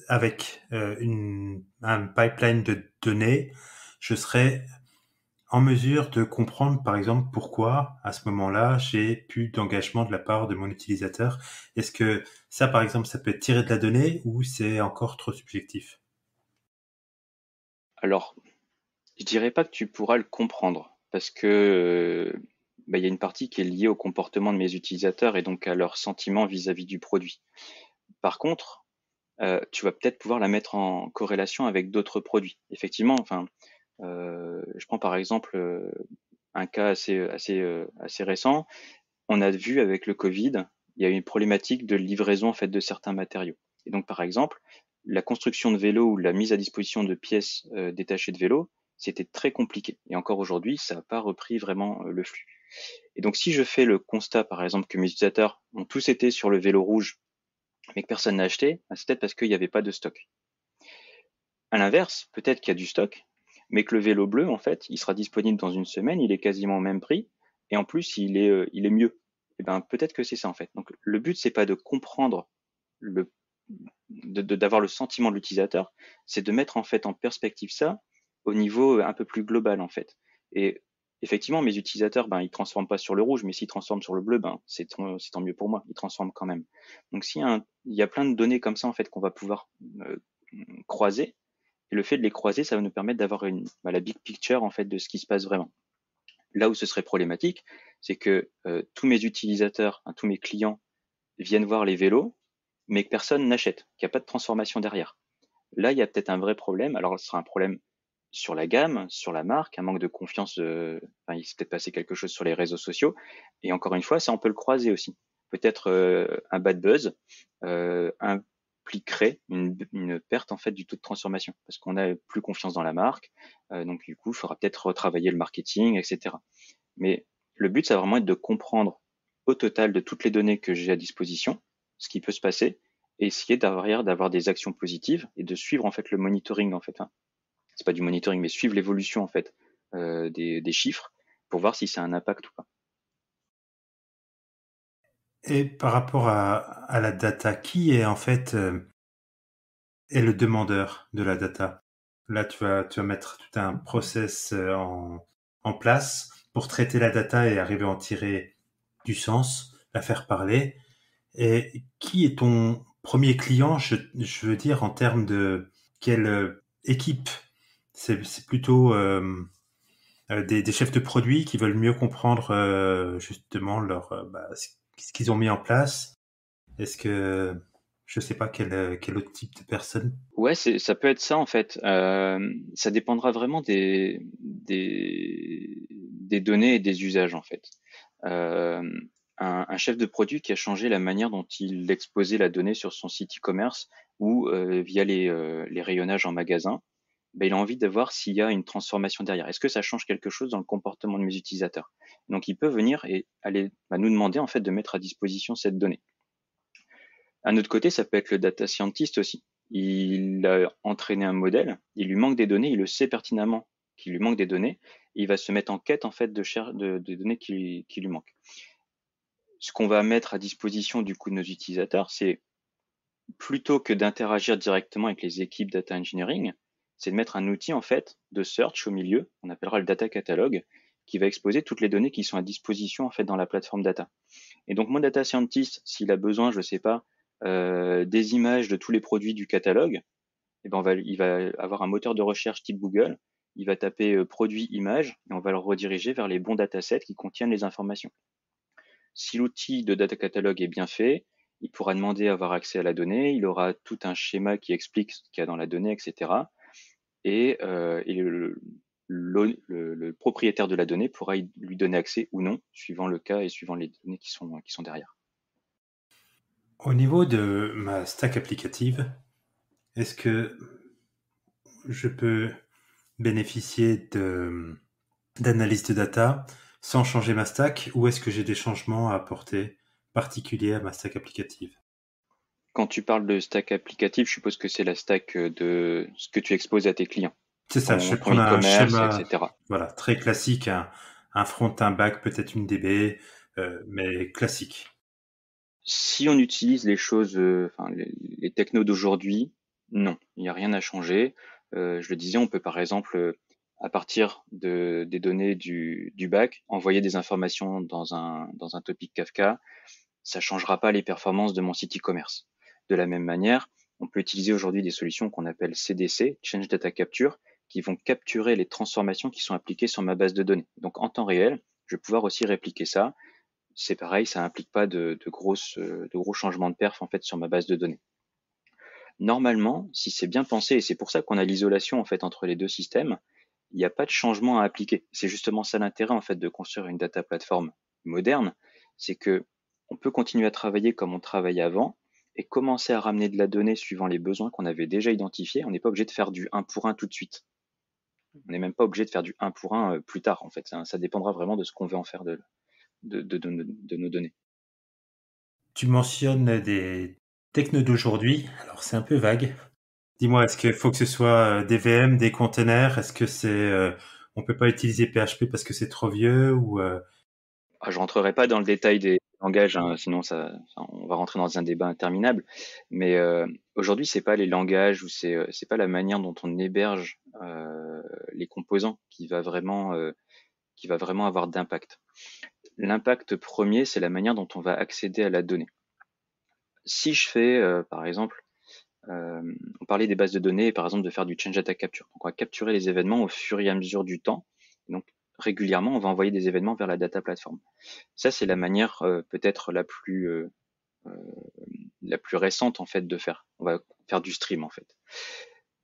avec un pipeline de données, je serais en mesure de comprendre, par exemple, pourquoi, à ce moment-là, j'ai plus d'engagement de la part de mon utilisateur? Est-ce que ça, par exemple, ça peut être tiré de la donnée ou c'est encore trop subjectif? Alors, je dirais pas que tu pourras le comprendre parce que il y a une partie qui est liée au comportement de mes utilisateurs et donc à leurs sentiments vis-à-vis du produit. Par contre, tu vas peut-être pouvoir la mettre en corrélation avec d'autres produits. Effectivement, enfin, je prends par exemple un cas assez récent. On a vu avec le Covid, il y a eu une problématique de livraison en fait de certains matériaux. Et donc par exemple, la construction de vélos ou la mise à disposition de pièces détachées de vélos, c'était très compliqué. Et encore aujourd'hui, ça n'a pas repris vraiment le flux. Et donc si je fais le constat par exemple que mes utilisateurs ont tous été sur le vélo rouge, mais que personne n'a acheté, c'est peut-être parce qu'il n'y avait pas de stock. À l'inverse, peut-être qu'il y a du stock, mais que le vélo bleu, en fait, il sera disponible dans une semaine, il est quasiment au même prix, et en plus, il est mieux. Et ben, peut-être que c'est ça, en fait. Donc, le but, c'est pas de comprendre le, d'avoir le sentiment de l'utilisateur, c'est de mettre, en fait, en perspective ça au niveau un peu plus global, en fait. Et effectivement, mes utilisateurs, ils transforment pas sur le rouge, mais s'ils transforment sur le bleu, c'est tant mieux pour moi. Ils transforment quand même. Donc, il y a plein de données comme ça, en fait, qu'on va pouvoir euh, croiser, et le fait de les croiser, ça va nous permettre d'avoir la big picture en fait de ce qui se passe vraiment. Là où ce serait problématique, c'est que tous mes utilisateurs, tous mes clients viennent voir les vélos, mais que personne n'achète, qu'il n'y a pas de transformation derrière. Là, il y a peut-être un vrai problème. Alors, ce sera un problème sur la gamme, sur la marque, un manque de confiance. Il s'est peut-être passé quelque chose sur les réseaux sociaux. Et encore une fois, ça, on peut le croiser aussi. Peut-être un bad buzz, impliquerait une perte en fait du taux de transformation parce qu'on n'a plus confiance dans la marque. Donc du coup, il faudra peut-être retravailler le marketing, etc. Mais le but, ça va vraiment être de comprendre au total de toutes les données que j'ai à disposition, ce qui peut se passer, et essayer d'avoir des actions positives et de suivre en fait le monitoring en fait. C'est pas du monitoring, mais suivre l'évolution en fait des chiffres pour voir si ça a un impact ou pas. Et par rapport à la data, qui est en fait est le demandeur de la data? Là, tu vas mettre tout un process en place pour traiter la data et arriver à en tirer du sens, la faire parler. Et qui est ton premier client, je veux dire, en termes de quelle équipe? C'est plutôt des chefs de produits qui veulent mieux comprendre justement ce qu'ils ont mis en place. Est-ce que je sais pas quel autre type de personne? Ouais, ça peut être ça en fait. Ça dépendra vraiment des données et des usages en fait. Euh, un chef de produit qui a changé la manière dont il exposait la donnée sur son site e-commerce ou via les rayonnages en magasin, il a envie de voir s'il y a une transformation derrière. Est-ce que ça change quelque chose dans le comportement de mes utilisateurs? Donc il peut venir et aller nous demander en fait de mettre à disposition cette donnée. Un autre côté, ça peut être le data scientist aussi. Il a entraîné un modèle, il lui manque des données, il le sait pertinemment qu'il lui manque des données, et il va se mettre en quête en fait de données qui lui manquent. Ce qu'on va mettre à disposition du coup de nos utilisateurs, c'est plutôt que d'interagir directement avec les équipes data engineering, c'est de mettre un outil en fait de search au milieu, on appellera le data catalogue, qui va exposer toutes les données qui sont à disposition en fait dans la plateforme data. Et donc mon data scientist, s'il a besoin, je sais pas, des images de tous les produits du catalogue, eh ben il va avoir un moteur de recherche type Google. Il va taper produit image et on va le rediriger vers les bons datasets qui contiennent les informations. Si l'outil de data catalogue est bien fait, il pourra demander à avoir accès à la donnée. Il aura tout un schéma qui explique ce qu'il y a dans la donnée, etc. Et le propriétaire de la donnée pourra lui donner accès ou non, suivant le cas et suivant les données qui sont derrière. Au niveau de ma stack applicative, est-ce que je peux bénéficier d'analyse de data sans changer ma stack, ou est-ce que j'ai des changements à apporter particuliers à ma stack applicative? Quand tu parles de stack applicative, je suppose que c'est la stack de ce que tu exposes à tes clients. C'est ça, je vais Ton prendre un e-commerce, schéma etc. voilà, très classique, un front, un back, peut-être une DB, mais classique. Si on utilise les choses, les technos d'aujourd'hui, non, il n'y a rien à changer. Je le disais, on peut par exemple, à partir des données du back, envoyer des informations dans un topic Kafka. Ça changera pas les performances de mon site e-commerce. De la même manière, on peut utiliser aujourd'hui des solutions qu'on appelle CDC, Change Data Capture, qui vont capturer les transformations qui sont appliquées sur ma base de données. Donc en temps réel, je vais pouvoir aussi répliquer ça. C'est pareil, ça implique pas de gros changements de perf en fait sur ma base de données. Normalement, si c'est bien pensé, et c'est pour ça qu'on a l'isolation en fait entre les deux systèmes, il n'y a pas de changement à appliquer. C'est justement ça l'intérêt en fait de construire une data platform moderne, c'est que on peut continuer à travailler comme on travaillait avant et commencer à ramener de la donnée suivant les besoins qu'on avait déjà identifiés. On n'est pas obligé de faire du 1 pour 1 tout de suite. On n'est même pas obligé de faire du 1 pour 1 plus tard en fait. Ça dépendra vraiment de ce qu'on veut en faire de nos données. Tu mentionnes des technos d'aujourd'hui, alors c'est un peu vague. Dis-moi, est-ce qu'il faut que ce soit des VM, des containers? Est-ce que on peut pas utiliser PHP parce que c'est trop vieux, ou Je rentrerai pas dans le détail des langages, hein, sinon on va rentrer dans un débat interminable. Mais aujourd'hui, c'est pas les langages ou c'est pas la manière dont on héberge les composants qui va vraiment avoir d'impact. L'impact premier, c'est la manière dont on va accéder à la donnée. Si je fais, par exemple, on parlait des bases de données et par exemple de faire du change data capture. Donc on va capturer les événements au fur et à mesure du temps. Donc régulièrement, on va envoyer des événements vers la data platform. Ça, c'est la manière peut-être la plus récente en fait de faire. On va faire du stream en fait.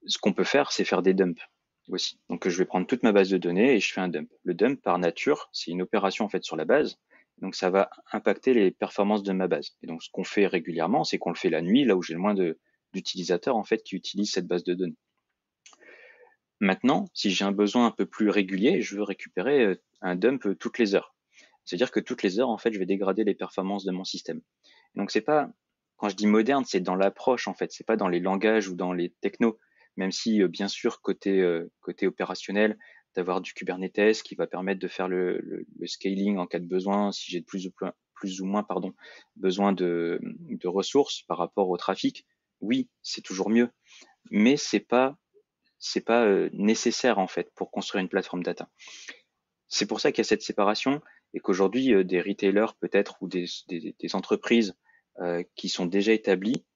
Ce qu'on peut faire, c'est faire des dumps aussi. Donc je vais prendre toute ma base de données et je fais un dump. Le dump par nature, c'est une opération en fait sur la base. Donc ça va impacter les performances de ma base. Et donc ce qu'on fait régulièrement, c'est qu'on le fait la nuit, là où j'ai le moins d'utilisateurs en fait qui utilisent cette base de données. Maintenant, si j'ai un besoin un peu plus régulier, je veux récupérer un dump toutes les heures. C'est-à-dire que toutes les heures, en fait, je vais dégrader les performances de mon système. Donc c'est pas, quand je dis moderne, c'est dans l'approche en fait, c'est pas dans les langages ou dans les technos. Même si bien sûr côté opérationnel, d'avoir du Kubernetes qui va permettre de faire le scaling en cas de besoin, si j'ai plus ou moins besoin de ressources par rapport au trafic, oui, c'est toujours mieux. Mais c'est pas nécessaire en fait pour construire une plateforme data. C'est pour ça qu'il y a cette séparation et qu'aujourd'hui des retailers peut-être ou des entreprises qui sont déjà établies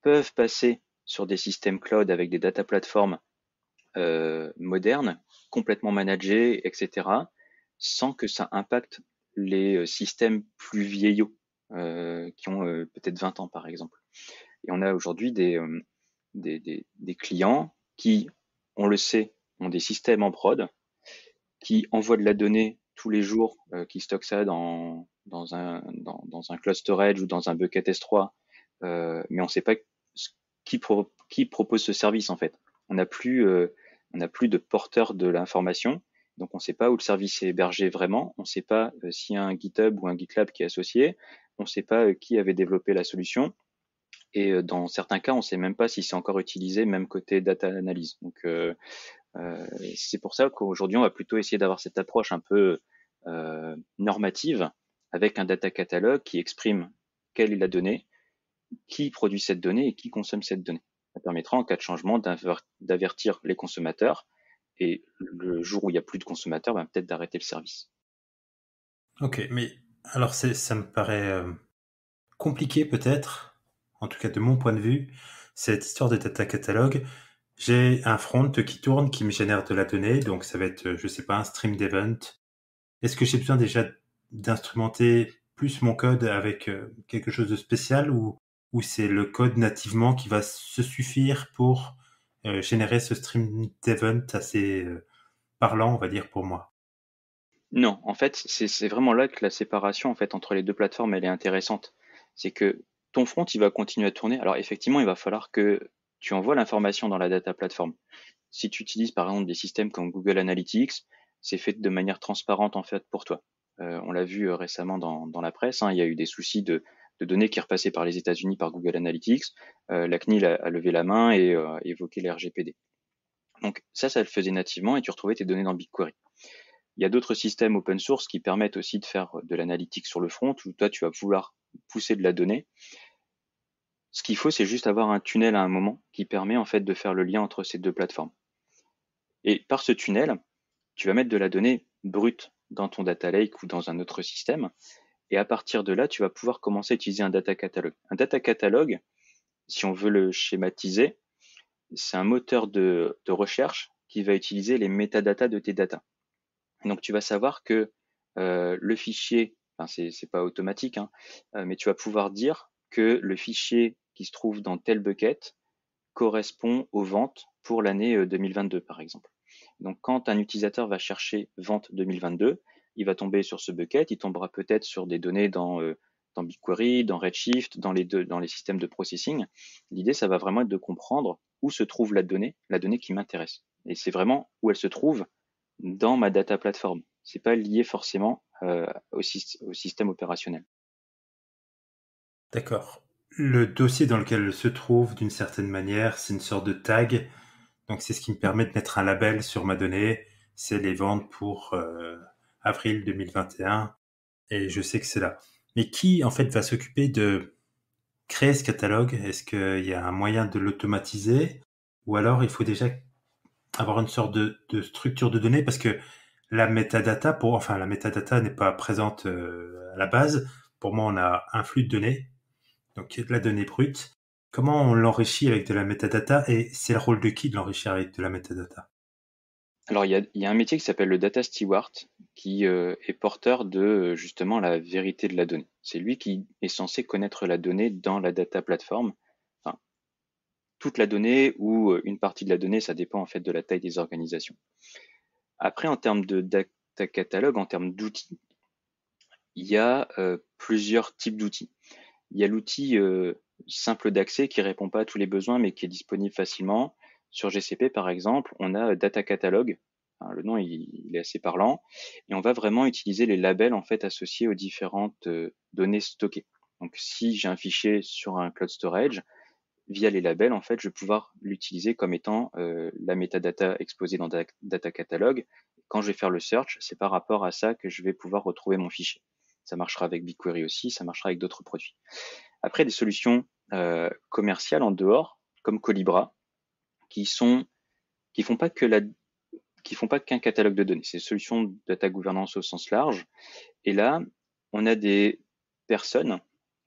peuvent passer sur des systèmes cloud avec des data platforms modernes, complètement managés, etc., sans que ça impacte les systèmes plus vieillots qui ont peut-être 20 ans par exemple. Et on a aujourd'hui des clients qui, on le sait, ont des systèmes en prod, qui envoient de la donnée tous les jours, qui stockent ça dans un cloud storage ou dans un bucket S3, mais on ne sait pas qui propose ce service en fait. On n'a plus de porteur de l'information, donc on ne sait pas où le service est hébergé vraiment, on ne sait pas s'il y a un GitHub ou un GitLab qui est associé, on ne sait pas qui avait développé la solution. Et dans certains cas, on ne sait même pas si c'est encore utilisé, même côté data analyse. Donc, c'est pour ça qu'aujourd'hui, on va plutôt essayer d'avoir cette approche un peu normative avec un data catalogue qui exprime quelle est la donnée, qui produit cette donnée et qui consomme cette donnée. Ça permettra, en cas de changement, d'avertir les consommateurs et le jour où il n'y a plus de consommateurs, ben, peut-être d'arrêter le service. Ok, mais alors ça me paraît compliqué peut-être, en tout cas de mon point de vue, cette histoire de data catalogue. J'ai un front qui tourne, qui me génère de la donnée, donc ça va être, je sais pas, un stream d'event. Est-ce que j'ai besoin déjà d'instrumenter plus mon code avec quelque chose de spécial ou c'est le code nativement qui va se suffire pour générer ce stream d'event assez parlant, on va dire, pour moi? Non, en fait, c'est vraiment là que la séparation en fait entre les deux plateformes elle est intéressante. C'est que ton front il va continuer à tourner. Alors effectivement, il va falloir que tu envoies l'information dans la data platform. Si tu utilises par exemple des systèmes comme Google Analytics, c'est fait de manière transparente en fait pour toi. On l'a vu récemment dans la presse, hein, il y a eu des soucis de données qui repassaient par les États-Unis par Google Analytics. La CNIL a levé la main et évoqué les RGPD. Donc ça le faisait nativement et tu retrouvais tes données dans BigQuery. Il y a d'autres systèmes open source qui permettent aussi de faire de l'analytique sur le front, où toi, tu vas vouloir pousser de la donnée. Ce qu'il faut, c'est juste avoir un tunnel à un moment qui permet en fait de faire le lien entre ces deux plateformes. Et par ce tunnel, tu vas mettre de la donnée brute dans ton data lake ou dans un autre système. Et à partir de là, tu vas pouvoir commencer à utiliser un data catalogue. Un data catalogue, si on veut le schématiser, c'est un moteur de recherche qui va utiliser les métadatas de tes datas. Donc tu vas savoir que le fichier, enfin c'est pas automatique, hein, mais tu vas pouvoir dire que le fichier qui se trouve dans tel bucket correspond aux ventes pour l'année 2022 par exemple. Donc quand un utilisateur va chercher vente 2022, il va tomber sur ce bucket, il tombera peut-être sur des données dans BigQuery, dans Redshift, dans les systèmes de processing. L'idée, ça va vraiment être de comprendre où se trouve la donnée qui m'intéresse. Et c'est vraiment où elle se trouve dans ma data platform. C'est pas lié forcément au système opérationnel. D'accord. Le dossier dans lequel elle se trouve, d'une certaine manière, c'est une sorte de tag. Donc c'est ce qui me permet de mettre un label sur ma donnée. C'est les ventes pour avril 2021. Et je sais que c'est là. Mais qui, en fait, va s'occuper de créer ce catalogue? Est-ce qu'il y a un moyen de l'automatiser? Ou alors il faut déjà avoir une sorte de structure de données parce que la métadata n'est pas présente à la base. Pour moi, on a un flux de données, donc de la donnée brute. Comment on l'enrichit avec de la metadata et c'est le rôle de qui de l'enrichir avec de la metadata? Alors il y a un métier qui s'appelle le data steward qui est porteur de justement la vérité de la donnée. C'est lui qui est censé connaître la donnée dans la data platform. Enfin, toute la donnée ou une partie de la donnée, ça dépend en fait de la taille des organisations. Après, en termes de data catalogue, en termes d'outils, il y a plusieurs types d'outils. Il y a l'outil simple d'accès qui répond pas à tous les besoins mais qui est disponible facilement. Sur GCP par exemple, on a Data Catalog. Enfin, le nom il est assez parlant et on va vraiment utiliser les labels en fait associés aux différentes données stockées. Donc si j'ai un fichier sur un cloud storage, via les labels en fait, je vais pouvoir l'utiliser comme étant la metadata exposée dans Data Catalog. Quand je vais faire le search, c'est par rapport à ça que je vais pouvoir retrouver mon fichier. Ça marchera avec BigQuery aussi, ça marchera avec d'autres produits. Après, des solutions commerciales en dehors, comme Colibra, qui sont qui font pas que la qui font pas qu'un catalogue de données. C'est des solutions de data gouvernance au sens large. Et là, on a des personnes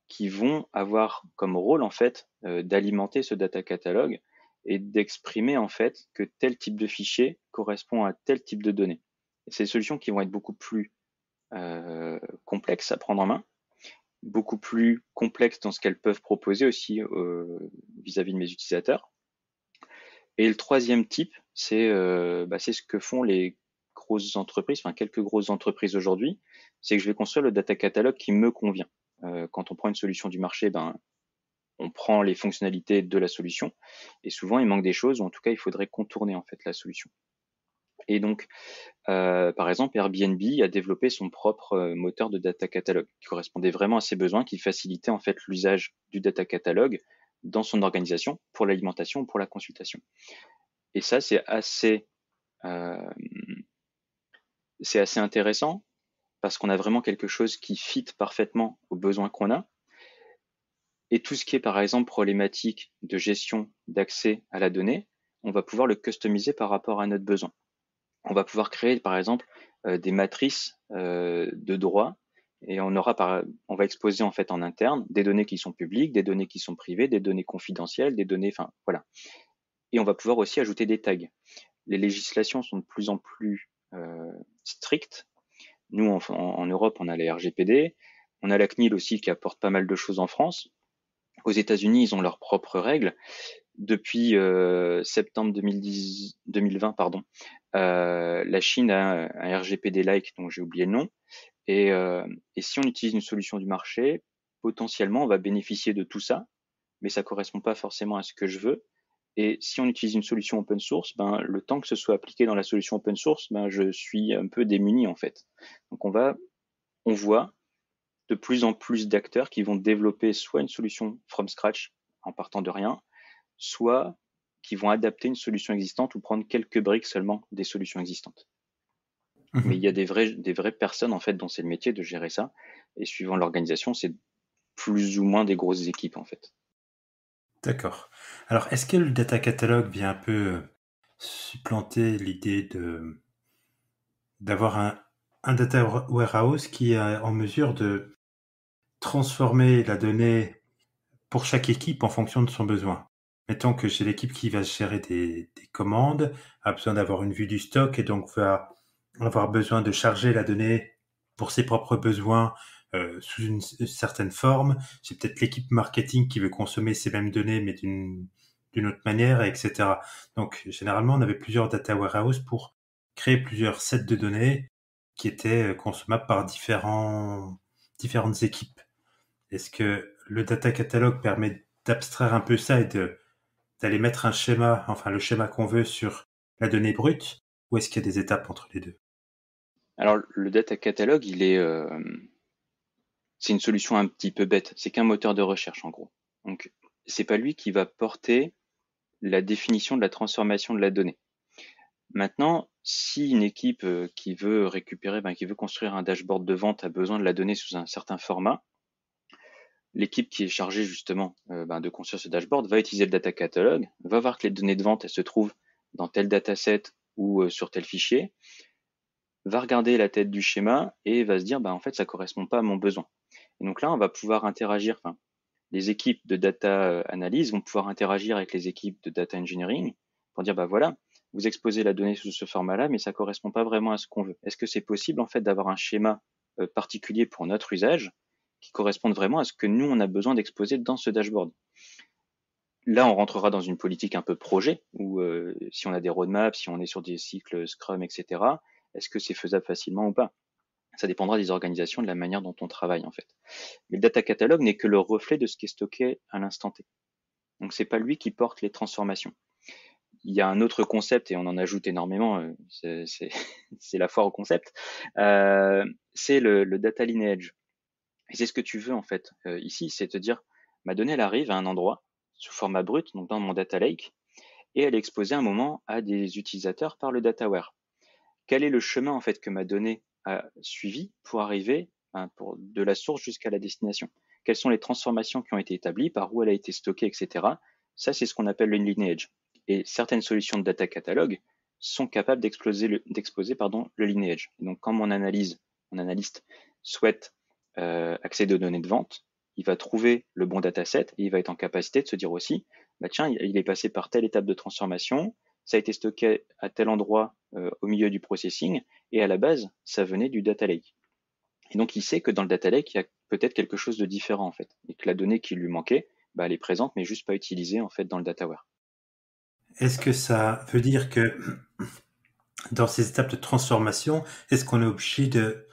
qui vont avoir comme rôle en fait d'alimenter ce data catalogue et d'exprimer en fait que tel type de fichier correspond à tel type de données. Et c'est des solutions qui vont être beaucoup plus complexes à prendre en main, beaucoup plus complexes dans ce qu'elles peuvent proposer aussi vis-à-vis de mes utilisateurs. Et le troisième type, c'est ce que font les grosses entreprises, enfin quelques grosses entreprises aujourd'hui, c'est que je vais construire le data catalogue qui me convient. Quand on prend une solution du marché, ben on prend les fonctionnalités de la solution, et souvent il manque des choses, ou en tout cas il faudrait contourner en fait la solution. Et donc, par exemple, Airbnb a développé son propre moteur de data catalogue qui correspondait vraiment à ses besoins, qui facilitait en fait l'usage du data catalogue dans son organisation pour l'alimentation ou pour la consultation. Et ça, euh, c'est assez intéressant parce qu'on a vraiment quelque chose qui fit parfaitement aux besoins qu'on a. Et tout ce qui est par exemple problématique de gestion d'accès à la donnée, on va pouvoir le customiser par rapport à notre besoin. on va pouvoir créer par exemple des matrices de droit et on va exposer en fait en interne des données qui sont publiques, des données qui sont privées, des données confidentielles, des données, enfin voilà. Et on va pouvoir aussi ajouter des tags. Les législations sont de plus en plus strictes. Nous, en Europe, on a les RGPD, on a la CNIL aussi qui apporte pas mal de choses en France. Aux États-Unis, ils ont leurs propres règles. Depuis septembre 2020, pardon, la Chine a un RGPD-like dont j'ai oublié le nom. Et si on utilise une solution du marché, potentiellement, on va bénéficier de tout ça, mais ça correspond pas forcément à ce que je veux. Et si on utilise une solution open source, ben, le temps que ce soit appliqué dans la solution open source, ben, je suis un peu démuni en fait. Donc on voit de plus en plus d'acteurs qui vont développer soit une solution from scratch en partant de rien, soit qui vont adapter une solution existante ou prendre quelques briques seulement des solutions existantes. Mais il y a des vraies personnes en fait dont c'est le métier de gérer ça. Et suivant l'organisation, c'est plus ou moins des grosses équipes en fait. D'accord. Alors, est-ce que le data catalog vient un peu supplanter l'idée d'avoir un data warehouse qui est en mesure de transformer la donnée pour chaque équipe en fonction de son besoin? Mettons que j'ai l'équipe qui va gérer des commandes, a besoin d'avoir une vue du stock et donc va avoir besoin de charger la donnée pour ses propres besoins sous une certaine forme. J'ai peut-être l'équipe marketing qui veut consommer ces mêmes données mais d'une autre manière, etc. Donc généralement on avait plusieurs data warehouse pour créer plusieurs sets de données qui étaient consommables par différentes équipes. Est-ce que le data catalog permet d'abstraire un peu ça et d'aller mettre un schéma, enfin le schéma qu'on veut sur la donnée brute, ou est-ce qu'il y a des étapes entre les deux? Alors le data catalog, c'est une solution un petit peu bête. C'est qu'un moteur de recherche en gros. Donc c'est pas lui qui va porter la définition de la transformation de la donnée. Maintenant, si une équipe qui veut qui veut construire un dashboard de vente a besoin de la donnée sous un certain format, l'équipe qui est chargée justement de construire ce dashboard va utiliser le data catalog, va voir que les données de vente elles se trouvent dans tel dataset ou sur tel fichier, va regarder la tête du schéma et va se dire en fait ça correspond pas à mon besoin. Et donc là on va pouvoir interagir, enfin les équipes de data analyse vont pouvoir interagir avec les équipes de data engineering pour dire voilà, vous exposez la donnée sous ce format-là, mais ça correspond pas vraiment à ce qu'on veut. Est-ce que c'est possible en fait d'avoir un schéma particulier pour notre usage qui corresponde vraiment à ce que nous on a besoin d'exposer dans ce dashboard? Là, on rentrera dans une politique un peu projet où si on a des roadmaps, si on est sur des cycles Scrum, etc. Est-ce que c'est faisable facilement ou pas? Ça dépendra des organisations, de la manière dont on travaille en fait. Mais le data catalog n'est que le reflet de ce qui est stocké à l'instant T. Donc c'est pas lui qui porte les transformations. Il y a un autre concept et on en ajoute énormément. C'est la foire au concept. C'est le data lineage. Et c'est ce que tu veux en fait ici, c'est te dire ma donnée elle arrive à un endroit sous format brut, donc dans mon data lake, et elle est exposée à un moment à des utilisateurs par le dataware. Quel est le chemin en fait que ma donnée a suivi pour arriver de la source jusqu'à la destination? Quelles sont les transformations qui ont été établies, par où elle a été stockée, etc. Ça, c'est ce qu'on appelle le lineage. Et certaines solutions de data catalog sont capables d'exposer le lineage. Et donc, quand mon analyste souhaite accéder aux données de vente, il va trouver le bon dataset et il va être en capacité de se dire aussi, tiens, il est passé par telle étape de transformation, ça a été stocké à tel endroit au milieu du processing, et à la base, ça venait du data lake. Et donc, il sait que dans le data lake, il y a peut-être quelque chose de différent, en fait, et que la donnée qui lui manquait, elle est présente, mais juste pas utilisée, en fait, dans le dataware. Est-ce que ça veut dire que dans ces étapes de transformation, est-ce qu'on est obligé de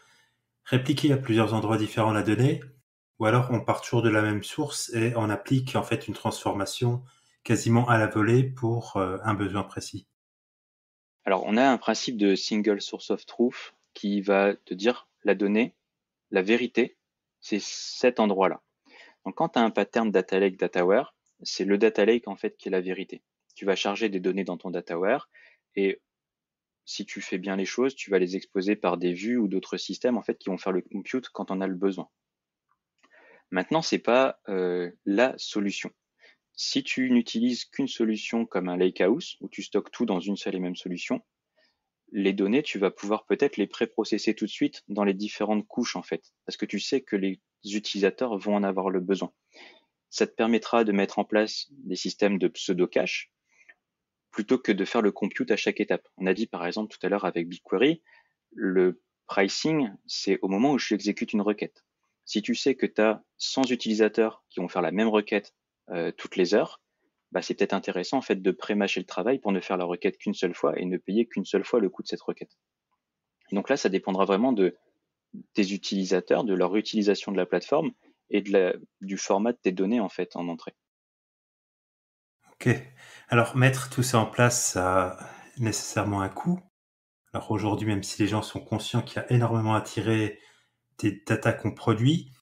répliquer à plusieurs endroits différents la donnée, ou alors on part toujours de la même source et on applique en fait une transformation quasiment à la volée pour un besoin précis? Alors, on a un principe de single source of truth qui va te dire la donnée, la vérité, c'est cet endroit-là. Donc, quand tu as un pattern data lake, dataware, c'est le data lake en fait qui est la vérité. Tu vas charger des données dans ton dataware et si tu fais bien les choses, tu vas les exposer par des vues ou d'autres systèmes en fait qui vont faire le compute quand on a le besoin. Maintenant, c'est pas la solution. Si tu n'utilises qu'une solution comme un lakehouse où tu stockes tout dans une seule et même solution, les données, tu vas pouvoir peut-être les préprocesser tout de suite dans les différentes couches en fait, parce que tu sais que les utilisateurs vont en avoir le besoin. Ça te permettra de mettre en place des systèmes de pseudo-cache plutôt que de faire le compute à chaque étape. On a dit par exemple tout à l'heure avec BigQuery, le pricing, c'est au moment où j'exécute une requête. Si tu sais que tu as 100 utilisateurs qui vont faire la même requête toutes les heures, bah, c'est peut-être intéressant en fait de pré-mâcher le travail pour ne faire la requête qu'une seule fois et ne payer qu'une seule fois le coût de cette requête. Donc là, ça dépendra vraiment des utilisateurs, de leur utilisation de la plateforme et du format de tes données en fait en entrée. Ok. Alors, mettre tout ça en place, ça a nécessairement un coût. Alors aujourd'hui, même si les gens sont conscients qu'il y a énormément à tirer des data qu'on produit,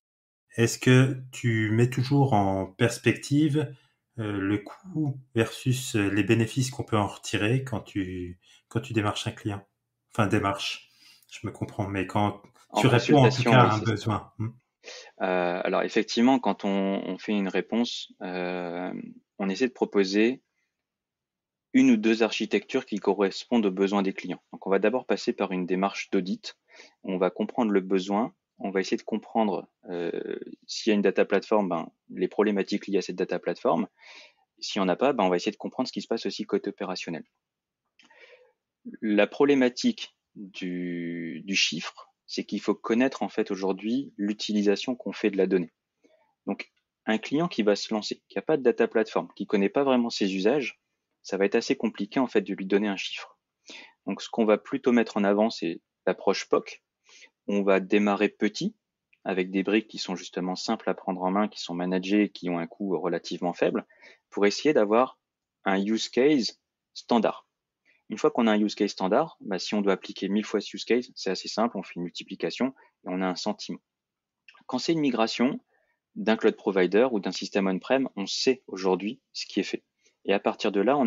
est-ce que tu mets toujours en perspective le coût versus les bénéfices qu'on peut en retirer quand tu démarches un client? Enfin, démarche, je me comprends, mais quand En tu réponds en tout consultation, cas oui, à un c'est ça. besoin. Alors effectivement, quand on fait une réponse, on essaie de proposer une ou deux architectures qui correspondent aux besoins des clients. Donc on va d'abord passer par une démarche d'audit. On va comprendre le besoin. On va essayer de comprendre s'il y a une data platform, ben, les problématiques liées à cette data platform. Si on n'a pas, ben, on va essayer de comprendre ce qui se passe aussi côté opérationnel. La problématique du chiffre, c'est qu'il faut connaître en fait aujourd'hui l'utilisation qu'on fait de la donnée. Donc un client qui va se lancer, qui n'a pas de data platform, qui ne connaît pas vraiment ses usages, ça va être assez compliqué en fait de lui donner un chiffre. Donc ce qu'on va plutôt mettre en avant, c'est l'approche POC. On va démarrer petit, avec des briques qui sont justement simples à prendre en main, qui sont managées et qui ont un coût relativement faible, pour essayer d'avoir un use case standard. Une fois qu'on a un use case standard, bah, si on doit appliquer 1000 fois ce use case, c'est assez simple, on fait une multiplication et on a un sentiment. Quand c'est une migration d'un cloud provider ou d'un système on-prem, on sait aujourd'hui ce qui est fait. Et à partir de là,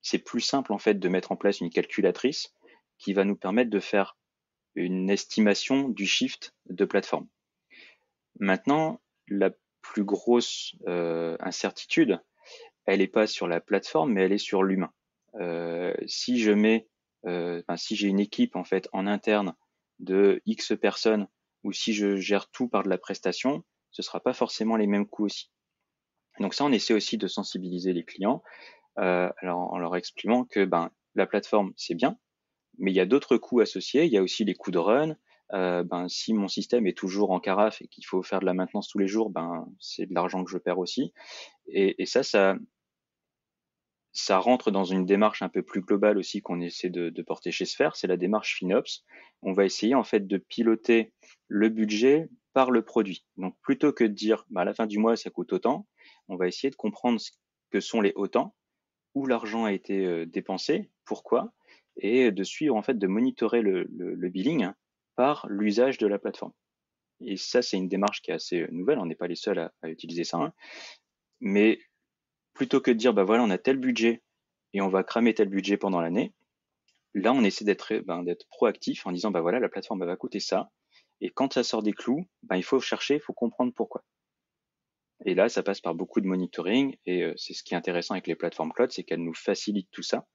c'est plus simple en fait de mettre en place une calculatrice qui va nous permettre de faire une estimation du shift de plateforme. Maintenant, la plus grosse incertitude, elle n'est pas sur la plateforme, mais elle est sur l'humain. Si je mets, si j'ai une équipe en fait en interne de X personnes, ou si je gère tout par de la prestation, ce sera pas forcément les mêmes coûts aussi. Donc ça, on essaie aussi de sensibiliser les clients, alors en leur expliquant que ben la plateforme c'est bien, mais il y a d'autres coûts associés. Il y a aussi les coûts de run. Ben si mon système est toujours en carafe et qu'il faut faire de la maintenance tous les jours, ben c'est de l'argent que je perds aussi. Et ça rentre dans une démarche un peu plus globale aussi qu'on essaie de porter chez Sphere, c'est la démarche FinOps. On va essayer en fait de piloter le budget par le produit. Donc plutôt que de dire bah, à la fin du mois ça coûte autant, on va essayer de comprendre ce que sont les autant, où l'argent a été dépensé, pourquoi, et de suivre en fait de monitorer le billing par l'usage de la plateforme. Et ça c'est une démarche qui est assez nouvelle, on n'est pas les seuls à utiliser ça, hein. Mais plutôt que de dire bah voilà on a tel budget et on va cramer tel budget pendant l'année, là on essaie d'être proactif en disant bah voilà la plateforme va coûter ça et quand ça sort des clous, il faut chercher, il faut comprendre pourquoi. Et là ça passe par beaucoup de monitoring et c'est ce qui est intéressant avec les plateformes cloud, c'est qu'elles nous facilitent tout ça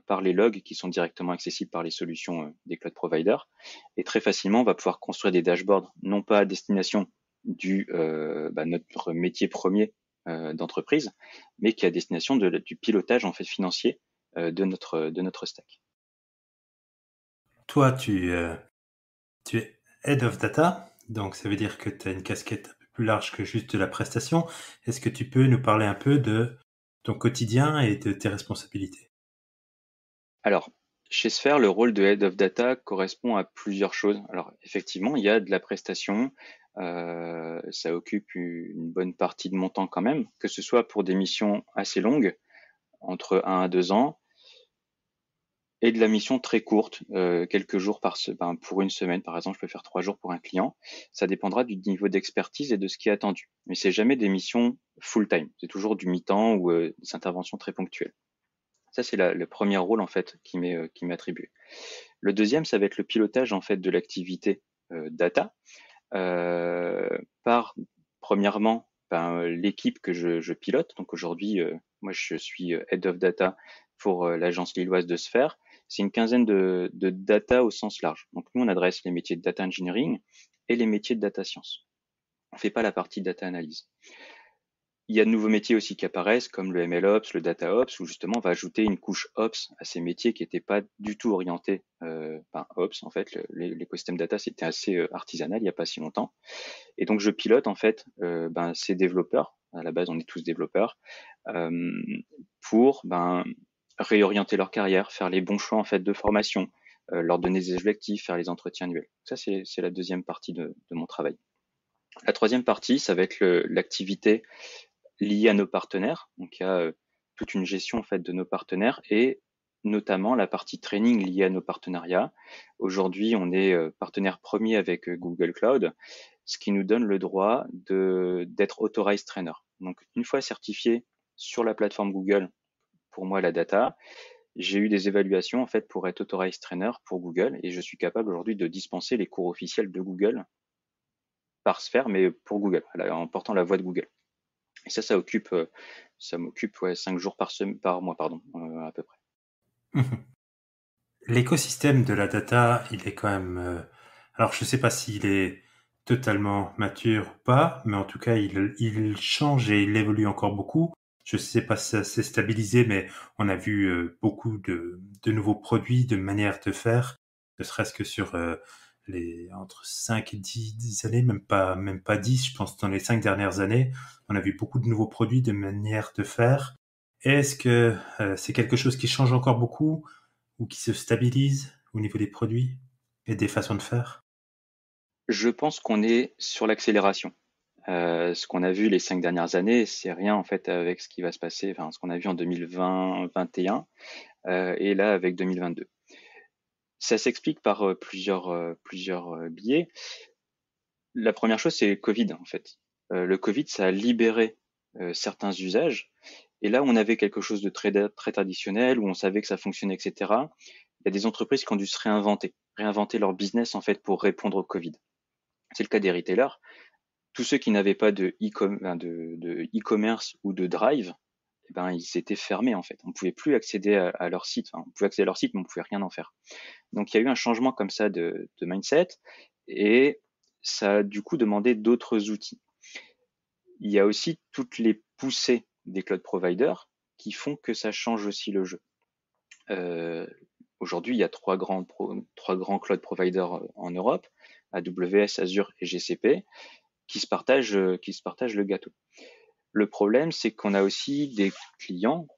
par les logs qui sont directement accessibles par les solutions des cloud providers et très facilement on va pouvoir construire des dashboards non pas à destination notre métier premier d'entreprise, mais qui est à destination du pilotage en fait financier de notre stack. Toi, tu es Head of Data, donc ça veut dire que tu as une casquette un peu plus large que juste de la prestation. Est-ce que tu peux nous parler un peu de ton quotidien et de tes responsabilités? Alors, chez Sphere, le rôle de Head of Data correspond à plusieurs choses. Alors, effectivement, il y a de la prestation, ça occupe une bonne partie de mon temps quand même, que ce soit pour des missions assez longues, entre 1 à 2 ans, et de la mission très courte, quelques jours pour une semaine par exemple, je peux faire 3 jours pour un client. Ça dépendra du niveau d'expertise et de ce qui est attendu. Mais c'est jamais des missions full-time, c'est toujours du mi-temps ou des interventions très ponctuelles. Ça, c'est le premier rôle en fait qui m'est attribué. Le deuxième, ça va être le pilotage en fait de l'activité data par premièrement l'équipe que je pilote. Donc aujourd'hui, moi je suis Head of Data pour l'agence lilloise de Sphere c'est une quinzaine de data au sens large. Donc nous, on adresse les métiers de data engineering et les métiers de data science. On fait pas la partie data analyse. Il y a de nouveaux métiers aussi qui apparaissent, comme le MLOps, le DataOps, où justement on va ajouter une couche Ops à ces métiers qui n'étaient pas du tout orientés, Ops en fait. L'écosystème data c'était assez artisanal il n'y a pas si longtemps. Et donc je pilote en fait ces développeurs. À la base on est tous développeurs pour réorienter leur carrière, faire les bons choix en fait de formation, leur donner des objectifs, faire les entretiens annuels. Ça c'est la deuxième partie de mon travail. La troisième partie, ça va être l'activité liées à nos partenaires. Donc il y a toute une gestion en fait de nos partenaires et notamment la partie training liée à nos partenariats. Aujourd'hui, on est partenaire premier avec Google Cloud, ce qui nous donne le droit d'être authorized trainer. Donc une fois certifié sur la plateforme Google, pour moi la data, j'ai eu des évaluations en fait pour être authorized trainer pour Google et je suis capable aujourd'hui de dispenser les cours officiels de Google par sphère, mais pour Google, en portant la voix de Google. Et ça m'occupe 5 jours par mois, pardon, à peu près. L'écosystème de la data, il est quand même... alors, je ne sais pas s'il est totalement mature ou pas, mais en tout cas, il change et il évolue encore beaucoup. Je ne sais pas si ça s'est stabilisé, mais on a vu beaucoup de nouveaux produits, de manières de faire, ne serait-ce que sur les entre 5 et 10 années, même pas 10, je pense dans les 5 dernières années, on a vu beaucoup de nouveaux produits, de manières de faire. Est-ce que c'est quelque chose qui change encore beaucoup ou qui se stabilise au niveau des produits et des façons de faire? Je pense qu'on est sur l'accélération. Ce qu'on a vu les 5 dernières années, c'est rien en fait avec ce qui va se passer, enfin ce qu'on a vu en 2020-21 et là avec 2022. Ça s'explique par plusieurs biais. La première chose, c'est le Covid en fait. Le Covid, ça a libéré certains usages. Et là, où on avait quelque chose de très traditionnel, où on savait que ça fonctionnait, etc. Il y a des entreprises qui ont dû se réinventer leur business en fait pour répondre au Covid. C'est le cas des retailers. Tous ceux qui n'avaient pas de e-commerce ou de drive, ils étaient fermés en fait. On ne pouvait plus accéder à leur site. Enfin, on pouvait accéder à leur site, mais on ne pouvait rien en faire. Donc il y a eu un changement comme ça de mindset et ça a du coup demandé d'autres outils. Il y a aussi toutes les poussées des cloud providers qui font que ça change aussi le jeu. Aujourd'hui, il y a trois grands cloud providers en Europe, AWS, Azure et GCP, qui se partagent le gâteau. Le problème, c'est qu'on a aussi des clients,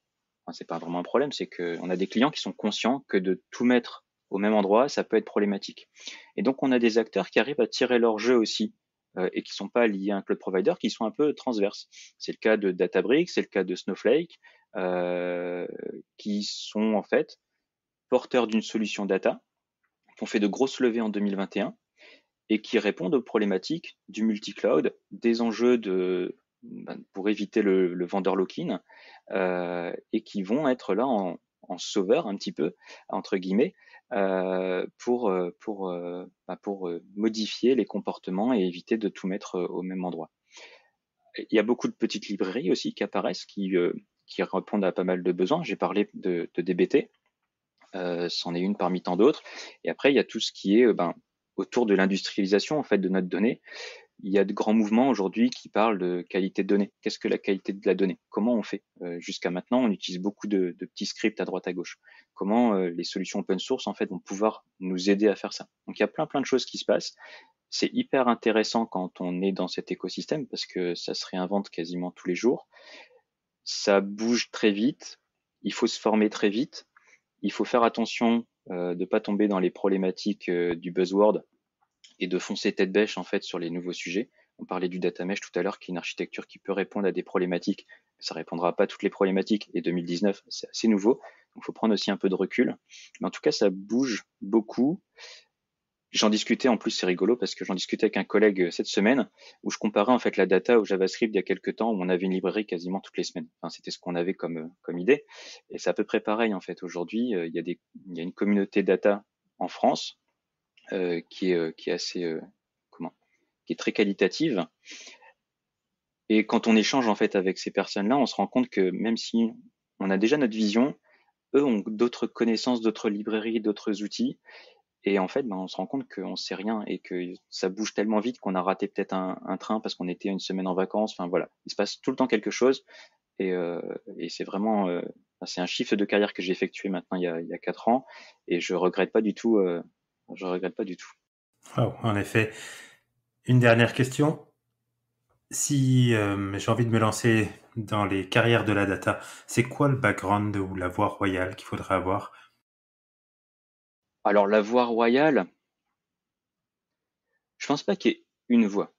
enfin, c'est pas vraiment un problème, c'est qu'on a des clients qui sont conscients que de tout mettre au même endroit, ça peut être problématique. Et donc, on a des acteurs qui arrivent à tirer leur jeu aussi et qui sont pas liés à un cloud provider, qui sont un peu transverses. C'est le cas de Databricks, c'est le cas de Snowflake, qui sont en fait porteurs d'une solution data, qui ont fait de grosses levées en 2021 et qui répondent aux problématiques du multi-cloud, des enjeux pour éviter le vendeur lock-in, et qui vont être là en sauveur un petit peu, entre guillemets, pour modifier les comportements et éviter de tout mettre au même endroit. Il y a beaucoup de petites librairies aussi qui apparaissent, qui répondent à pas mal de besoins. J'ai parlé de DBT, c'en est une parmi tant d'autres. Et après, il y a tout ce qui est autour de l'industrialisation en fait de notre donnée. Il y a de grands mouvements aujourd'hui qui parlent de qualité de données. Qu'est-ce que la qualité de la donnée? Comment on fait? Jusqu'à maintenant, on utilise beaucoup de petits scripts à droite à gauche. Comment les solutions open source en fait vont pouvoir nous aider à faire ça? Donc il y a plein de choses qui se passent. C'est hyper intéressant quand on est dans cet écosystème parce que ça se réinvente quasiment tous les jours. Ça bouge très vite. Il faut se former très vite. Il faut faire attention de ne pas tomber dans les problématiques du buzzword et de foncer tête bêche en fait sur les nouveaux sujets. On parlait du data mesh tout à l'heure, qui est une architecture qui peut répondre à des problématiques. Ça répondra pas à toutes les problématiques. Et 2019, c'est assez nouveau. Donc, il faut prendre aussi un peu de recul. Mais en tout cas, ça bouge beaucoup. J'en discutais, en plus, c'est rigolo parce que j'en discutais avec un collègue cette semaine où je comparais en fait la data au JavaScript il y a quelques temps où on avait une librairie quasiment toutes les semaines. Enfin, c'était ce qu'on avait comme idée. Et c'est à peu près pareil en fait. Aujourd'hui, il y a une communauté data en France qui est assez qui est très qualitative. Et quand on échange en fait avec ces personnes-là, on se rend compte que même si on a déjà notre vision, eux ont d'autres connaissances, d'autres librairies, d'autres outils. Et en fait, on se rend compte qu'on sait rien et que ça bouge tellement vite qu'on a raté peut-être un train parce qu'on était une semaine en vacances. Enfin voilà, il se passe tout le temps quelque chose et c'est vraiment, c'est un shift de carrière que j'ai effectué maintenant il y a 4 ans et je regrette pas du tout. Je regrette pas du tout. Oh, en effet. Une dernière question. Si j'ai envie de me lancer dans les carrières de la data, c'est quoi le background ou la voie royale qu'il faudrait avoir? Alors la voie royale, je pense pas qu'il y ait une voie.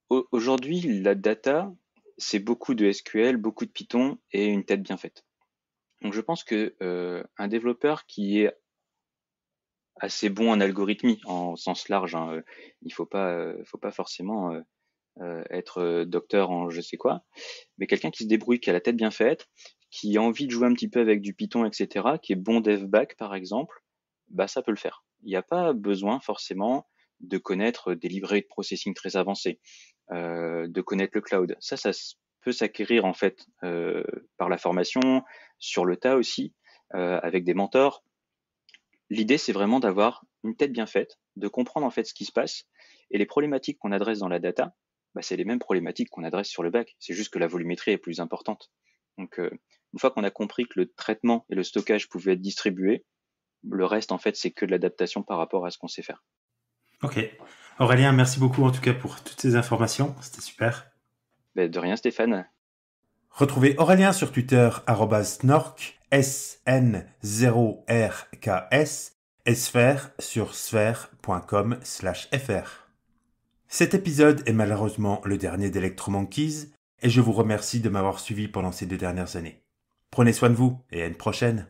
Aujourd'hui, la data, c'est beaucoup de SQL, beaucoup de Python et une tête bien faite. Donc je pense que un développeur qui est assez bon en algorithmie, en sens large, hein, il faut pas forcément être docteur en je sais quoi, mais quelqu'un qui se débrouille, qui a la tête bien faite, qui a envie de jouer un petit peu avec du Python, etc., qui est bon dev back par exemple, bah ça peut le faire. Il n'y a pas besoin forcément de connaître des librairies de processing très avancées, de connaître le cloud. Ça peut s'acquérir en fait par la formation, sur le tas aussi, avec des mentors. L'idée, c'est vraiment d'avoir une tête bien faite, de comprendre en fait ce qui se passe et les problématiques qu'on adresse dans la data, bah, c'est les mêmes problématiques qu'on adresse sur le bac. C'est juste que la volumétrie est plus importante. Donc, une fois qu'on a compris que le traitement et le stockage pouvaient être distribués, le reste, en fait, c'est que de l'adaptation par rapport à ce qu'on sait faire. Ok. Aurélien, merci beaucoup en tout cas pour toutes ces informations. C'était super. Ben, de rien, Stéphane. Retrouvez Aurélien sur Twitter @snork SN0RKS et Sphère sur sphère.com/fr. Cet épisode est malheureusement le dernier d'Electromonkeys et je vous remercie de m'avoir suivi pendant ces 2 dernières années. Prenez soin de vous et à une prochaine.